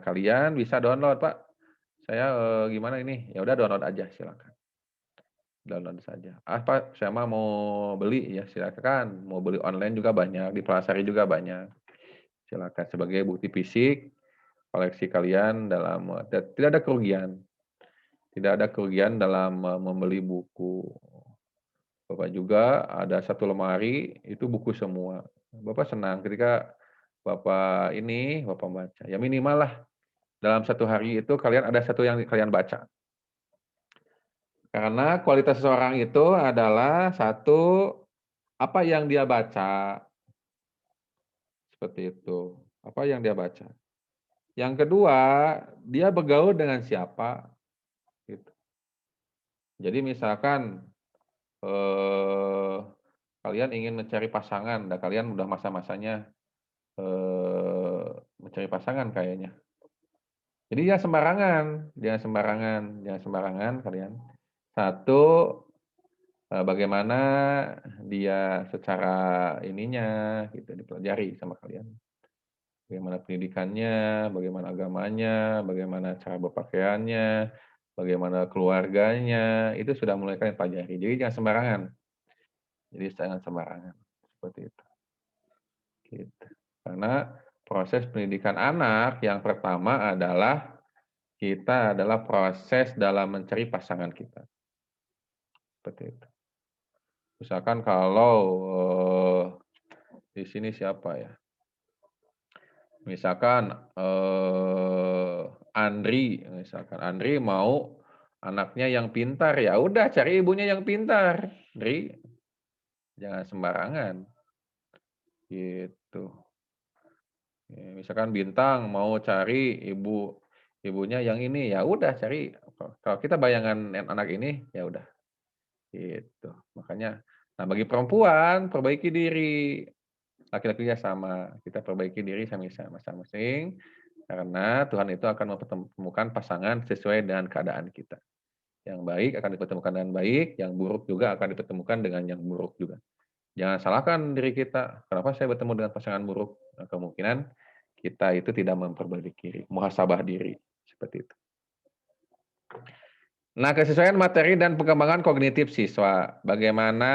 kalian bisa download, Pak. Saya gimana ini? Ya udah download aja, silakan. Download saja. Pak, saya mah mau beli, ya silakan. Mau beli online juga banyak, di Plasari juga banyak. Silakan sebagai bukti fisik koleksi kalian dalam tidak ada kerugian. Tidak ada kerugian dalam membeli buku. Bapak juga ada satu lemari, itu buku semua. Bapak senang ketika Bapak baca. Ya minimal lah, dalam satu hari itu kalian ada satu yang kalian baca. Karena kualitas seseorang itu adalah satu, apa yang dia baca. Seperti itu. Apa yang dia baca. Yang kedua, dia bergaul dengan siapa. Gitu. Jadi misalkan kalian ingin mencari pasangan, dan kalian udah masa-masanya mencari pasangan kayaknya. Jadi jangan sembarangan kalian. Satu, bagaimana dia secara ininya, gitu, dipelajari sama kalian. Bagaimana pendidikannya, bagaimana agamanya, bagaimana cara berpakaiannya, bagaimana keluarganya, itu sudah mulai kalian pelajari. Jadi jangan sembarangan. Seperti itu. Gitu. Karena proses pendidikan anak yang pertama adalah kita adalah proses dalam mencari pasangan kita. Seperti itu. Misalkan kalau di sini siapa ya? Misalkan Andri mau anaknya yang pintar, ya udah cari ibunya yang pintar. Andri, jangan sembarangan. Gitu. Ya, misalkan Bintang mau cari ibunya yang ini, ya udah cari. Kalau kita bayangan anak ini, ya udah. Gitu. Makanya, nah bagi perempuan perbaiki diri. Laki-lakinya sama, kita perbaiki diri masing-masing karena Tuhan itu akan mempertemukan pasangan sesuai dengan keadaan kita. Yang baik akan dipertemukan dengan baik, yang buruk juga akan dipertemukan dengan yang buruk juga. Jangan salahkan diri kita, kenapa saya bertemu dengan pasangan buruk? Nah, kemungkinan kita itu tidak memperbaiki diri, muhasabah diri, seperti itu. Nah, kesesuaian materi dan pengembangan kognitif siswa. Bagaimana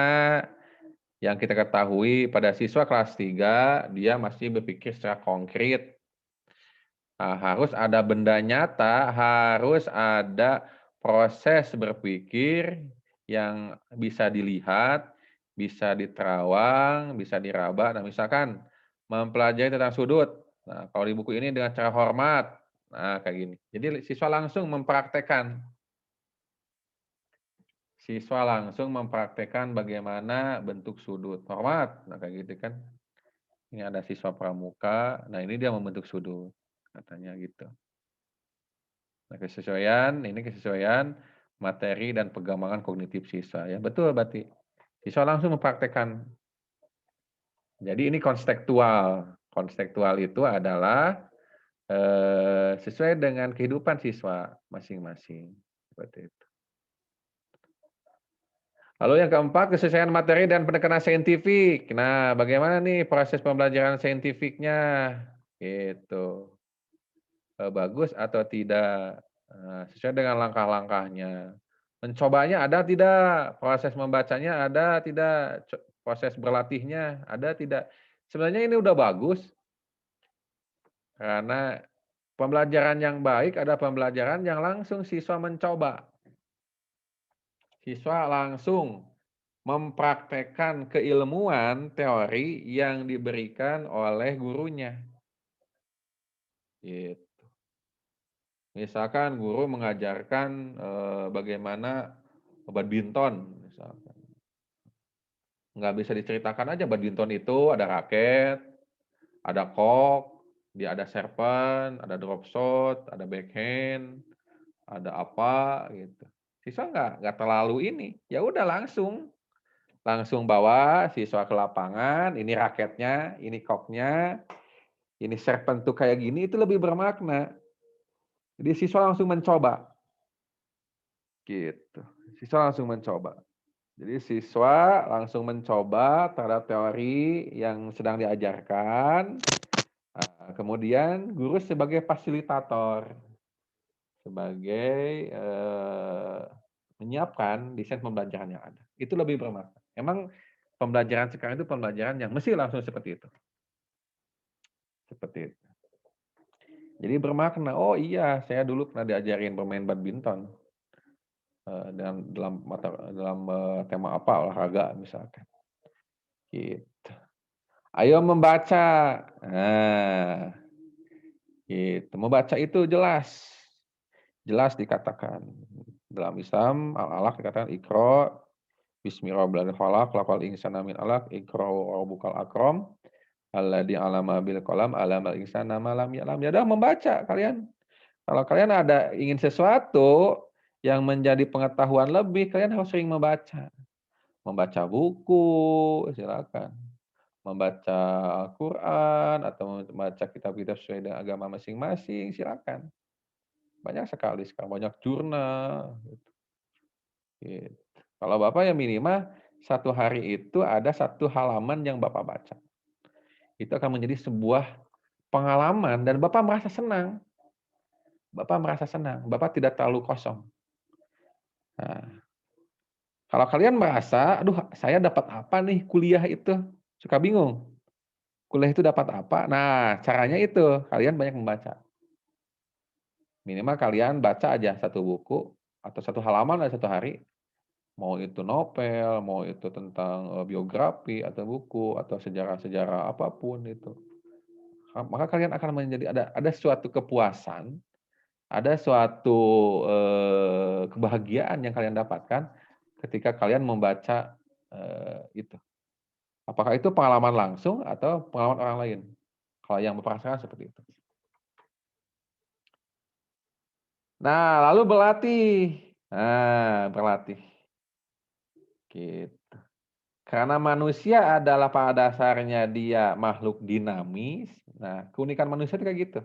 yang kita ketahui pada siswa kelas 3, dia masih berpikir secara konkret. Nah, harus ada benda nyata, harus ada proses berpikir yang bisa dilihat, bisa diterawang, bisa diraba. Nah, misalkan mempelajari tentang sudut. Nah, kalau di buku ini dengan cara hormat. Nah, kayak gini. Jadi siswa langsung mempraktekkan. Siswa langsung mempraktekkan bagaimana bentuk sudut. Hormat. Nah, kayak gitu kan. Ini ada siswa pramuka. Nah, ini dia membentuk sudut. Katanya gitu. Nah, kesesuaian materi dan pengembangan kognitif siswa. Ya, betul berarti. Siswa langsung mempraktekkan. Jadi ini konstektual. Konstektual itu adalah sesuai dengan kehidupan siswa masing-masing. Seperti itu. Lalu yang keempat, kesesuaian materi dan pendekatan saintifik. Nah, bagaimana nih proses pembelajaran saintifiknya? Gitu. Bagus atau tidak? Sesuai dengan langkah-langkahnya. Mencobanya ada tidak? Proses membacanya ada tidak? Proses berlatihnya ada tidak? Sebenarnya ini udah bagus. Karena pembelajaran yang baik ada pembelajaran yang langsung siswa mencoba. Siswa langsung mempraktekkan keilmuan teori yang diberikan oleh gurunya. Gitu. Misalkan guru mengajarkan bagaimana badminton misalkan. Nggak bisa diceritakan aja badminton itu ada raket, ada kok, dia ada serpen, ada drop shot, ada backhand, ada apa gitu. Siswa nggak terlalu ini, ya udah langsung bawa siswa ke lapangan, ini raketnya, ini koknya, ini serpen tuh kayak gini, itu lebih bermakna. Jadi siswa langsung mencoba. Gitu. Siswa langsung mencoba. Jadi siswa langsung mencoba terhadap teori yang sedang diajarkan. Kemudian guru sebagai fasilitator, sebagai menyiapkan desain pembelajaran yang ada. Itu lebih bermakna. Emang pembelajaran sekarang itu pembelajaran yang mesti langsung seperti itu. Seperti itu. Jadi bermakna, oh iya saya dulu pernah diajarin bermain badminton. Dalam tema apa, olahraga misalkan. Gitu. Ayo membaca. Nah, gitu. Membaca itu jelas. Jelas dikatakan. Dalam Islam, al-alaq dikatakan iqra, bismillahirrahmanirrahim, laqal insana min alaq, iqra rabbukal akram, alladzi 'allama bil qalam, 'allamal insana ma lam ya'lam. Ya udah membaca kalian. Kalau kalian ada ingin sesuatu yang menjadi pengetahuan lebih, kalian harus sering membaca. Membaca buku, silakan. Membaca Al-Quran, atau membaca kitab-kitab sesuai dengan agama masing-masing, silakan. Banyak sekali sekarang, banyak jurnal. Gitu. Kalau Bapak ya minimal satu hari itu ada satu halaman yang Bapak baca. Itu akan menjadi sebuah pengalaman dan Bapak merasa senang. Bapak merasa senang, Bapak tidak terlalu kosong. Nah, kalau kalian merasa, aduh saya dapat apa nih kuliah itu, suka bingung. Kuliah itu dapat apa? Nah, caranya itu, kalian banyak membaca. Minimal kalian baca aja satu buku, atau satu halaman dalam satu hari. Mau itu novel, mau itu tentang biografi, atau buku, atau sejarah-sejarah apapun itu. Maka kalian akan menjadi, ada suatu kepuasan, ada suatu kebahagiaan yang kalian dapatkan ketika kalian membaca itu. Apakah itu pengalaman langsung atau pengalaman orang lain? Kalau yang merasakan seperti itu. Nah, lalu berlatih. Nah, berlatih. Gitu. Karena manusia adalah pada dasarnya dia makhluk dinamis. Nah, keunikan manusia itu kayak gitu.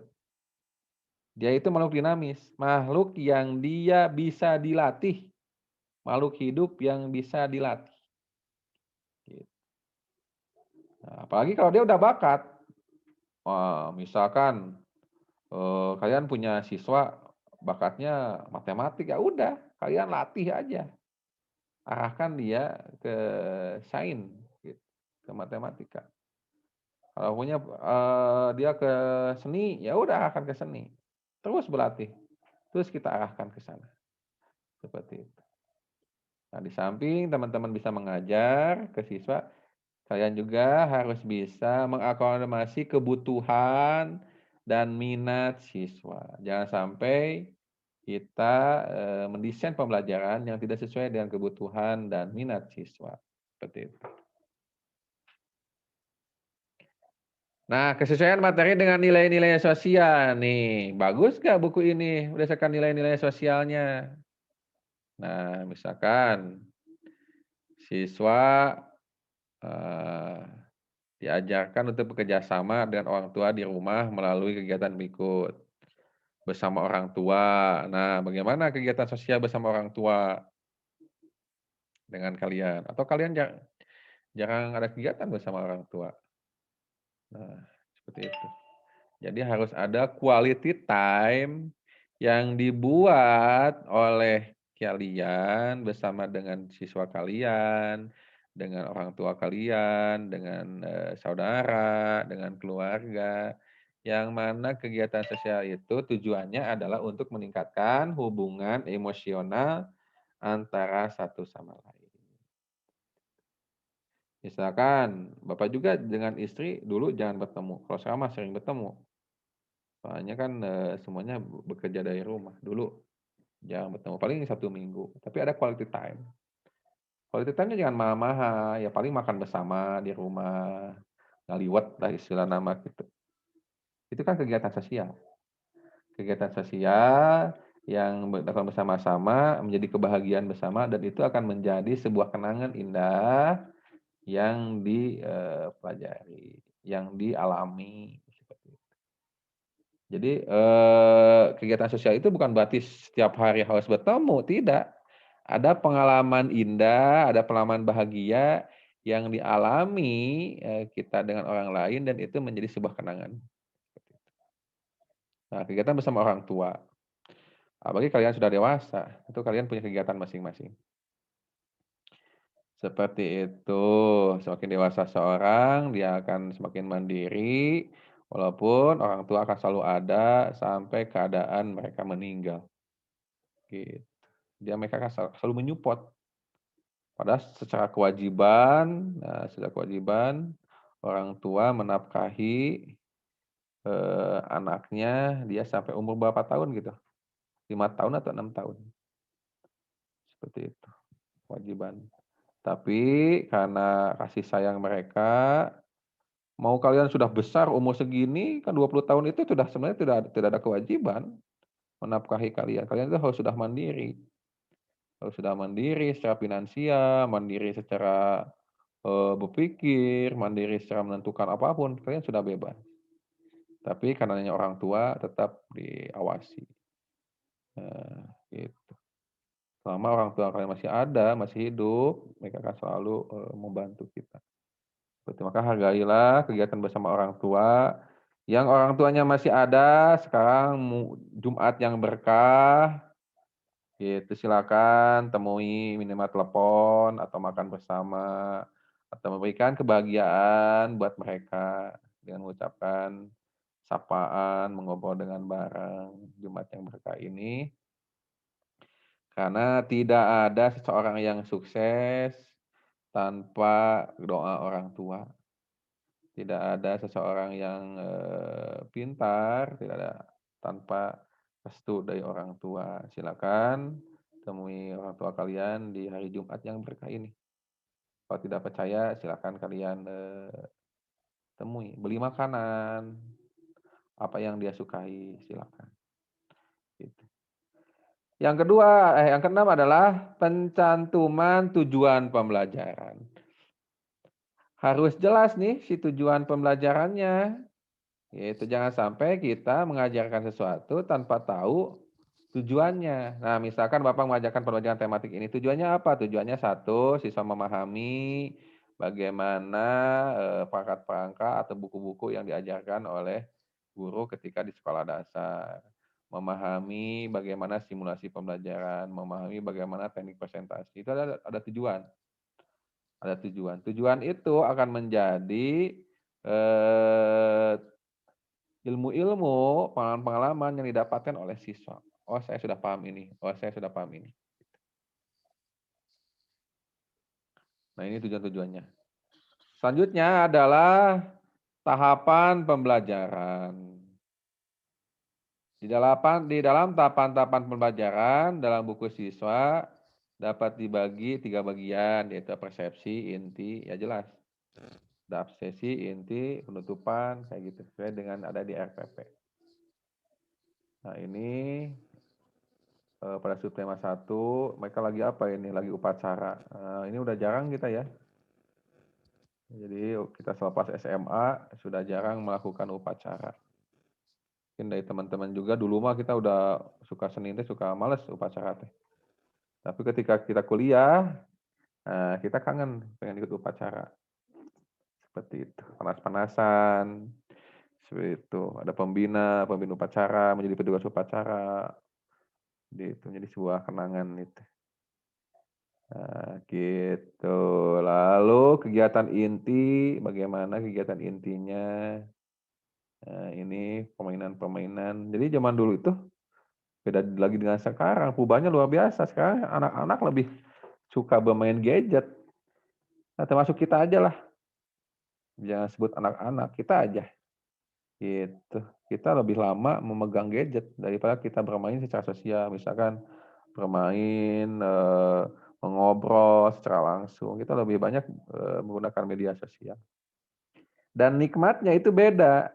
Dia itu makhluk dinamis, makhluk yang dia bisa dilatih. Makhluk hidup yang bisa dilatih. Gitu. Nah, apalagi kalau dia udah bakat. Wah, misalkan kalian punya siswa bakatnya matematik, ya udah, kalian latih aja. Arahkan dia ke sains, gitu, ke matematika. Kalau punya dia ke seni, ya udah arahkan ke seni. Terus berlatih. Terus kita arahkan ke sana. Seperti itu. Nah, di samping teman-teman bisa mengajar ke siswa, kalian juga harus bisa mengakomodasi kebutuhan dan minat siswa. Jangan sampai kita mendesain pembelajaran yang tidak sesuai dengan kebutuhan dan minat siswa. Seperti itu. Nah, kesesuaian materi dengan nilai-nilai sosial nih. Bagus nggak buku ini berdasarkan nilai-nilai sosialnya? Nah, misalkan siswa diajarkan untuk bekerja sama dengan orang tua di rumah melalui kegiatan berikut. Bersama orang tua. Nah, bagaimana kegiatan sosial bersama orang tua dengan kalian? Atau kalian jarang ada kegiatan bersama orang tua? Nah, seperti itu. Jadi harus ada quality time yang dibuat oleh kalian bersama dengan siswa kalian, dengan orang tua kalian, dengan saudara, dengan keluarga, yang mana kegiatan sosial itu tujuannya adalah untuk meningkatkan hubungan emosional antara satu sama lain. Misalkan Bapak juga dengan istri dulu jangan bertemu, kalau sekarang sering bertemu. Soalnya kan semuanya bekerja dari rumah dulu. jarang bertemu, paling Sabtu Minggu. Tapi ada quality time. Quality time-nya jangan mahal-mahal, ya paling makan bersama di rumah, ngaliwat lah istilah nama gitu. Itu kan kegiatan sosial. Kegiatan sosial yang dilakukan bersama-sama menjadi kebahagiaan bersama dan itu akan menjadi sebuah kenangan indah yang dipelajari, yang dialami seperti itu. Jadi kegiatan sosial itu bukan berarti setiap hari harus bertemu, tidak. Ada pengalaman indah, ada pengalaman bahagia yang dialami kita dengan orang lain dan itu menjadi sebuah kenangan. Nah, kegiatan bersama orang tua. Apalagi kalian sudah dewasa, itu kalian punya kegiatan masing-masing. Seperti itu, semakin dewasa seorang, dia akan semakin mandiri, walaupun orang tua akan selalu ada sampai keadaan mereka meninggal. Gitu. Mereka akan selalu menyupport. Padahal secara kewajiban, orang tua menafkahi anaknya dia sampai umur berapa tahun gitu? 5 tahun atau 6 tahun. Seperti itu, kewajiban. Tapi karena kasih sayang mereka, mau kalian sudah besar umur segini, kan 20 tahun itu sudah sebenarnya tidak ada kewajiban menafkahi kalian. Kalian itu harus sudah mandiri. Harus sudah mandiri secara finansial, mandiri secara berpikir, mandiri secara menentukan apapun, kalian sudah bebas. Tapi karenanya orang tua tetap diawasi. Gitu. Selama orang tua kalian masih ada, masih hidup, mereka akan selalu membantu kita. Seperti maka hargailah kegiatan bersama orang tua. Yang orang tuanya masih ada, sekarang Jumat yang berkah, gitu silakan temui minimal telepon atau makan bersama atau memberikan kebahagiaan buat mereka dengan mengucapkan sapaan, mengobrol dengan bareng Jumat yang berkah ini. Karena tidak ada seseorang yang sukses tanpa doa orang tua. Tidak ada seseorang yang pintar, tidak ada tanpa restu dari orang tua. Silakan temui orang tua kalian di hari Jumat yang berkah ini. Kalau tidak percaya, silakan kalian temui. Beli makanan, apa yang dia sukai, silakan. Gitu. Yang kedua, yang keenam adalah pencantuman tujuan pembelajaran. Harus jelas nih si tujuan pembelajarannya. Yaitu jangan sampai kita mengajarkan sesuatu tanpa tahu tujuannya. Nah, misalkan Bapak mengajarkan pembelajaran tematik ini, tujuannya apa? Tujuannya satu, siswa memahami bagaimana perangkat-perangkat atau buku-buku yang diajarkan oleh guru ketika di sekolah dasar. Memahami bagaimana simulasi pembelajaran, memahami bagaimana teknik presentasi. Itu ada tujuan. Ada tujuan. Tujuan itu akan menjadi ilmu-ilmu, pengalaman-pengalaman yang didapatkan oleh siswa. Oh, saya sudah paham ini. Oh, saya sudah paham ini. Nah, ini tujuan-tujuannya. Selanjutnya adalah tahapan pembelajaran. Di dalam tahapan-tahapan pembelajaran dalam buku siswa dapat dibagi 3 bagian, yaitu persepsi, inti, ya jelas. Ada absesi, inti, penutupan, kayak gitu. Sesuai dengan ada di RPP. Nah, ini pada subtema 1, mereka lagi apa ini? Lagi upacara. Ini udah jarang kita ya. Jadi kita selepas SMA sudah jarang melakukan upacara. Mungkin dari teman-teman juga dulu mah kita udah suka Senin teh suka males upacara teh. Tapi ketika kita kuliah, kita kangen pengen ikut upacara. Seperti itu, panas-panasan. Seperti itu, ada pembina upacara, menjadi petugas upacara. Itu menjadi sebuah kenangan itu. Nah, gitu. Lalu kegiatan inti, bagaimana kegiatan intinya? Nah, ini permainan-permainan. Jadi zaman dulu itu beda lagi dengan sekarang. Perubahannya luar biasa. Sekarang anak-anak lebih suka bermain gadget. Nah, termasuk kita aja lah. Jangan sebut anak-anak, kita aja. Gitu. Kita lebih lama memegang gadget daripada kita bermain secara sosial. Misalkan bermain, mengobrol secara langsung. Kita lebih banyak menggunakan media sosial. Dan nikmatnya itu beda.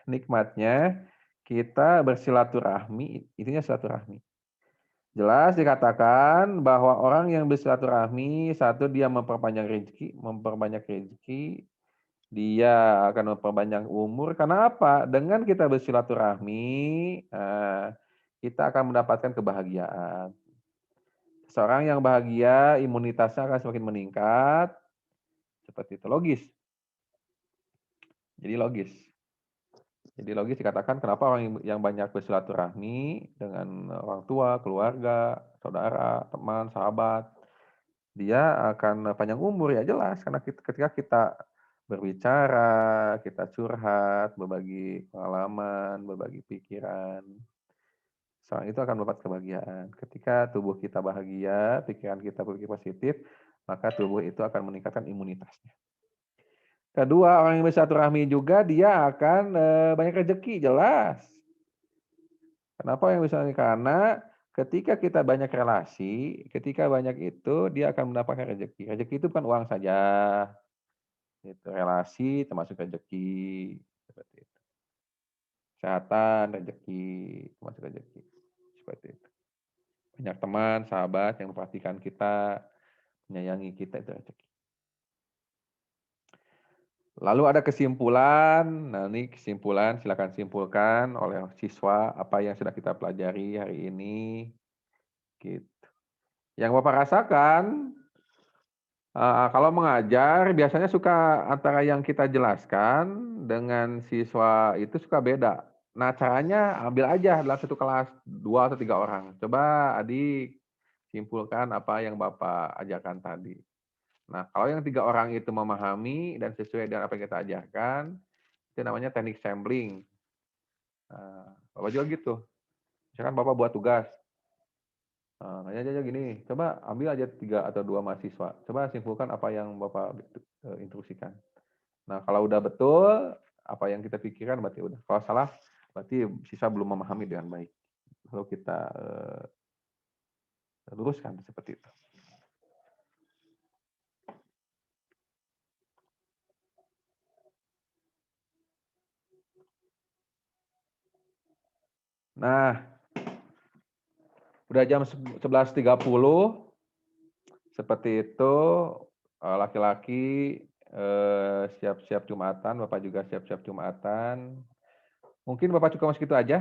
Nikmatnya kita bersilaturahmi, intinya silaturahmi. Jelas dikatakan bahwa orang yang bersilaturahmi, satu dia memperbanyak rezeki, dia akan memperpanjang umur. Karena apa? Dengan kita bersilaturahmi, kita akan mendapatkan kebahagiaan. Seorang yang bahagia, imunitasnya akan semakin meningkat. Seperti itu, logis. Jadi logis dikatakan kenapa orang yang banyak bersilaturahmi dengan orang tua, keluarga, saudara, teman, sahabat, dia akan panjang umur, ya jelas. Karena ketika kita berbicara, kita curhat, berbagi pengalaman, berbagi pikiran, seorang itu akan mendapat kebahagiaan. Ketika tubuh kita bahagia, pikiran kita berpikir positif, maka tubuh itu akan meningkatkan imunitasnya. Kedua, orang yang bersilaturahmi juga dia akan banyak rezeki, jelas. Kenapa yang bisa? Karena ketika kita banyak relasi, ketika banyak itu dia akan mendapatkan rezeki. Rezeki itu bukan uang saja. Itu relasi termasuk rezeki, seperti itu. Kesehatan, rezeki, termasuk rezeki. Seperti itu. Banyak teman, sahabat yang memperhatikan kita, menyayangi kita, itu rezeki. Lalu ada kesimpulan. Nah, ini kesimpulan, silakan simpulkan oleh siswa apa yang sudah kita pelajari hari ini. Gitu. Yang Bapak rasakan, kalau mengajar biasanya suka antara yang kita jelaskan dengan siswa itu suka beda. Nah, caranya ambil aja dalam satu kelas 2 atau 3 orang. Coba adik simpulkan apa yang Bapak ajarkan tadi. Nah, kalau yang 3 orang itu memahami dan sesuai dengan apa yang kita ajarkan, itu namanya teknik sampling. Nah, Bapak juga gitu. Misalkan Bapak buat tugas, nanya aja gini, coba ambil aja 3 atau 2 mahasiswa, coba simpulkan apa yang Bapak instruksikan. Nah, kalau udah betul, apa yang kita pikirkan berarti udah. Kalau salah, berarti siswa belum memahami dengan baik. Lalu kita luruskan seperti itu. Nah, udah jam 11.30, seperti itu, laki-laki siap-siap Jumatan, Bapak juga siap-siap Jumatan. Mungkin Bapak cukup segitu aja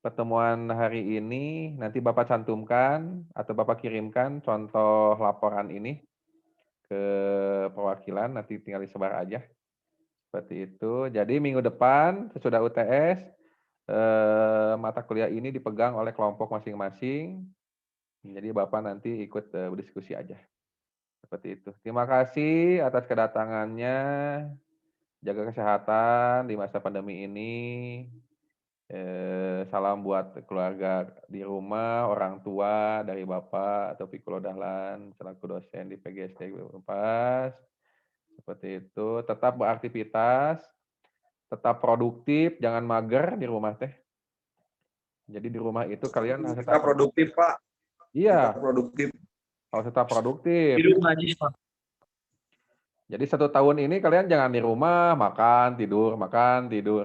pertemuan hari ini. Nanti Bapak cantumkan atau Bapak kirimkan contoh laporan ini ke perwakilan, nanti tinggal disebar aja. Seperti itu. Jadi minggu depan sesudah UTS, mata kuliah ini dipegang oleh kelompok masing-masing. Jadi Bapak nanti ikut berdiskusi aja. Seperti itu. Terima kasih atas kedatangannya. Jaga kesehatan di masa pandemi ini. Salam buat keluarga di rumah, orang tua dari Bapak atau Pikul Dahlan selaku dosen di PGSD Unpas. Seperti itu. Tetap beraktivitas, tetap produktif, jangan mager di rumah teh. Jadi di rumah itu kalian harus Kita produktif, Pak. Iya. Kita produktif. Harus tetap produktif. Di rumah aja, Pak. Jadi 1 tahun ini kalian jangan di rumah makan tidur,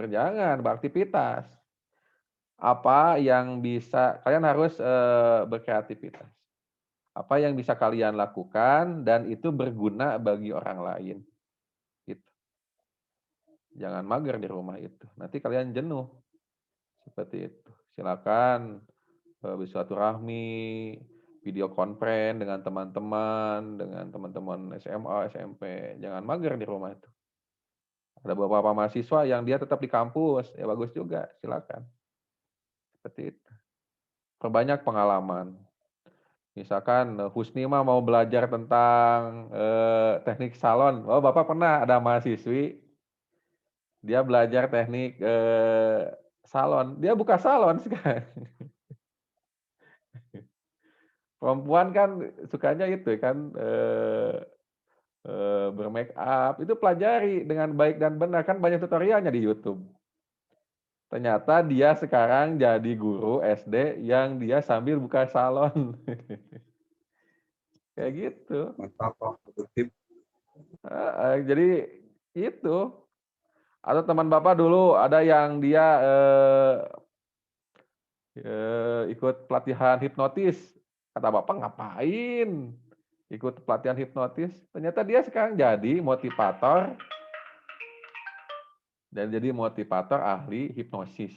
jangan, beraktivitas. Apa yang bisa kalian harus berkreativitas. Apa yang bisa kalian lakukan dan itu berguna bagi orang lain. Gitu. Jangan mager di rumah itu. Nanti kalian jenuh. Seperti itu. Silakan bersilaturahmi, video konferen dengan teman-teman SMA, SMP. Jangan mager di rumah itu. Ada beberapa mahasiswa yang dia tetap di kampus, ya bagus juga, silakan. Seperti itu. Perbanyak pengalaman. Misalkan Husni mah mau belajar tentang teknik salon. Oh, Bapak pernah ada mahasiswi, dia belajar teknik salon. Dia buka salon sekarang. Perempuan kan sukanya itu kan bermake up. Itu pelajari dengan baik dan benar. Kan banyak tutorialnya di YouTube. Ternyata dia sekarang jadi guru SD yang dia sambil buka salon. Kayak gitu. Mantap Pak, produktif. Jadi itu. Atau teman Bapak dulu ada yang dia ikut pelatihan hipnotis. Kata Bapak ngapain ikut pelatihan hipnotis? Ternyata dia sekarang jadi motivator dan jadi motivator ahli hipnosis.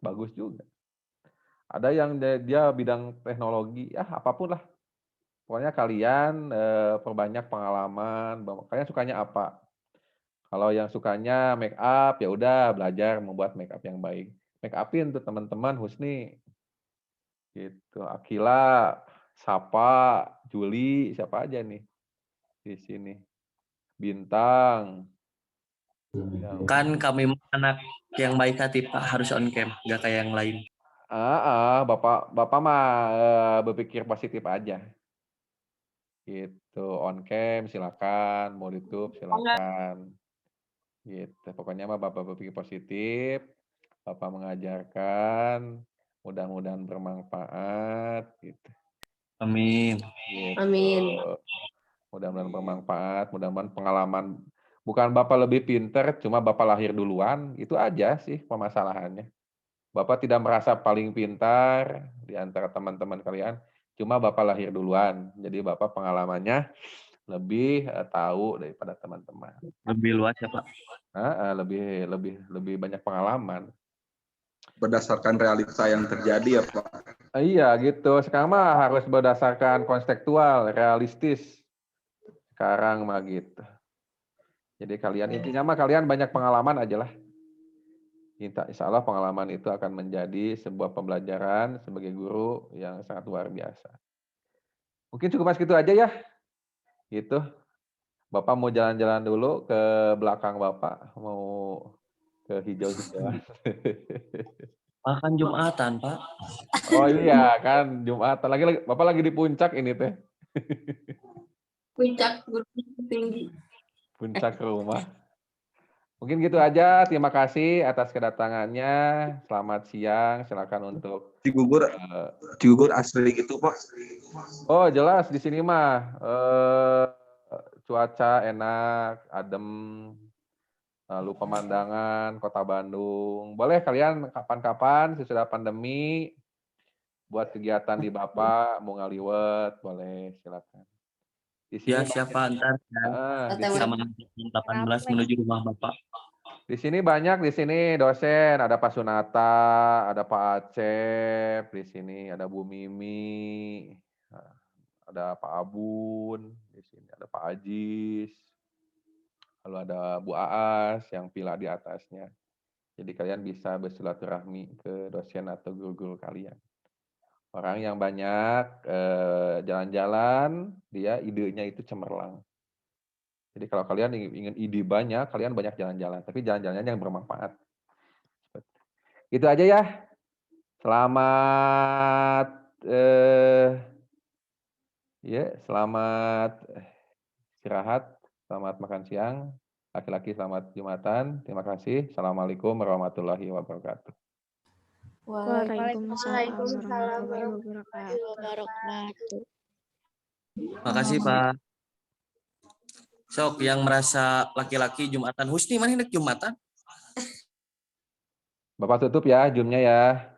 Bagus juga. Ada yang dia bidang teknologi, ya apapun lah. Pokoknya kalian perbanyak pengalaman. Kalian sukanya apa? Kalau yang sukanya make up, ya udah belajar membuat make up yang baik. Make upin tuh teman-teman Husni. Gitu. Akila, Sapa, Juli, siapa aja nih di sini? Bintang. Kan kami anak yang baik hati Pak, harus on cam, nggak kayak yang lain. Bapak mah berpikir positif aja. Gitu, on cam silakan, mau YouTube silakan. Gitu. Pokoknya mah Bapak berpikir positif, Bapak mengajarkan, mudah-mudahan bermanfaat gitu. Amin. Gitu. Amin. Mudah-mudahan bermanfaat, mudah-mudahan pengalaman bukan Bapak lebih pinter, cuma Bapak lahir duluan, itu aja sih permasalahannya. Bapak tidak merasa paling pintar di antara teman-teman kalian, cuma Bapak lahir duluan. Jadi Bapak pengalamannya lebih tahu daripada teman-teman. Lebih luas ya Pak. Lebih banyak pengalaman. Berdasarkan realita yang terjadi ya Pak. Iya gitu. Sekarang mah harus berdasarkan konstekstual, realistis. Sekarang mah gitu. Jadi kalian intinya mah kalian banyak pengalaman aja lah. Insya Allah pengalaman itu akan menjadi sebuah pembelajaran sebagai guru yang sangat luar biasa. Mungkin cukup segitu aja ya. Gitu. Bapak mau jalan-jalan dulu ke belakang Bapak. Mau ke hijau-hijauan. Pak kan Jumatan Pak. Oh iya kan Jumatan. Bapak lagi di puncak ini teh. Puncak gunung tinggi. Puncak rumah. Mungkin gitu aja. Terima kasih atas kedatangannya. Selamat siang. Silakan untuk Cigugur asli gitu Pak. Oh, jelas di sini mah cuaca enak, adem, lalu pemandangan Kota Bandung. Boleh kalian kapan-kapan sesudah pandemi buat kegiatan di Bapak, mau ngaliwet, boleh silakan. Di Ya sini siapa ntar di Atau- sini sama 18 menuju rumah Bapak. Di sini banyak di sini dosen, ada Pak Sunata, ada Pak Acep, di sini ada Bu Mimi, ada Pak Abun, di sini ada Pak Ajis, lalu ada Bu Aas yang pila di atasnya. Jadi kalian bisa bersilaturahmi ke dosen atau guru-guru kalian. Orang yang banyak jalan-jalan, dia idenya itu cemerlang. Jadi kalau kalian ingin ide banyak, kalian banyak jalan-jalan. Tapi jalan-jalannya yang bermanfaat. Itu aja ya. Selamat selamat istirahat, selamat makan siang. Laki-laki selamat Jumatan. Terima kasih. Assalamualaikum warahmatullahi wabarakatuh. Waalaikumsalam warahmatullahi wabarakatuh. Makasih Pak. Sok yang merasa laki-laki Jumatan. Husni mana hendak Jumatan? Bapak tutup ya Zoom-nya ya.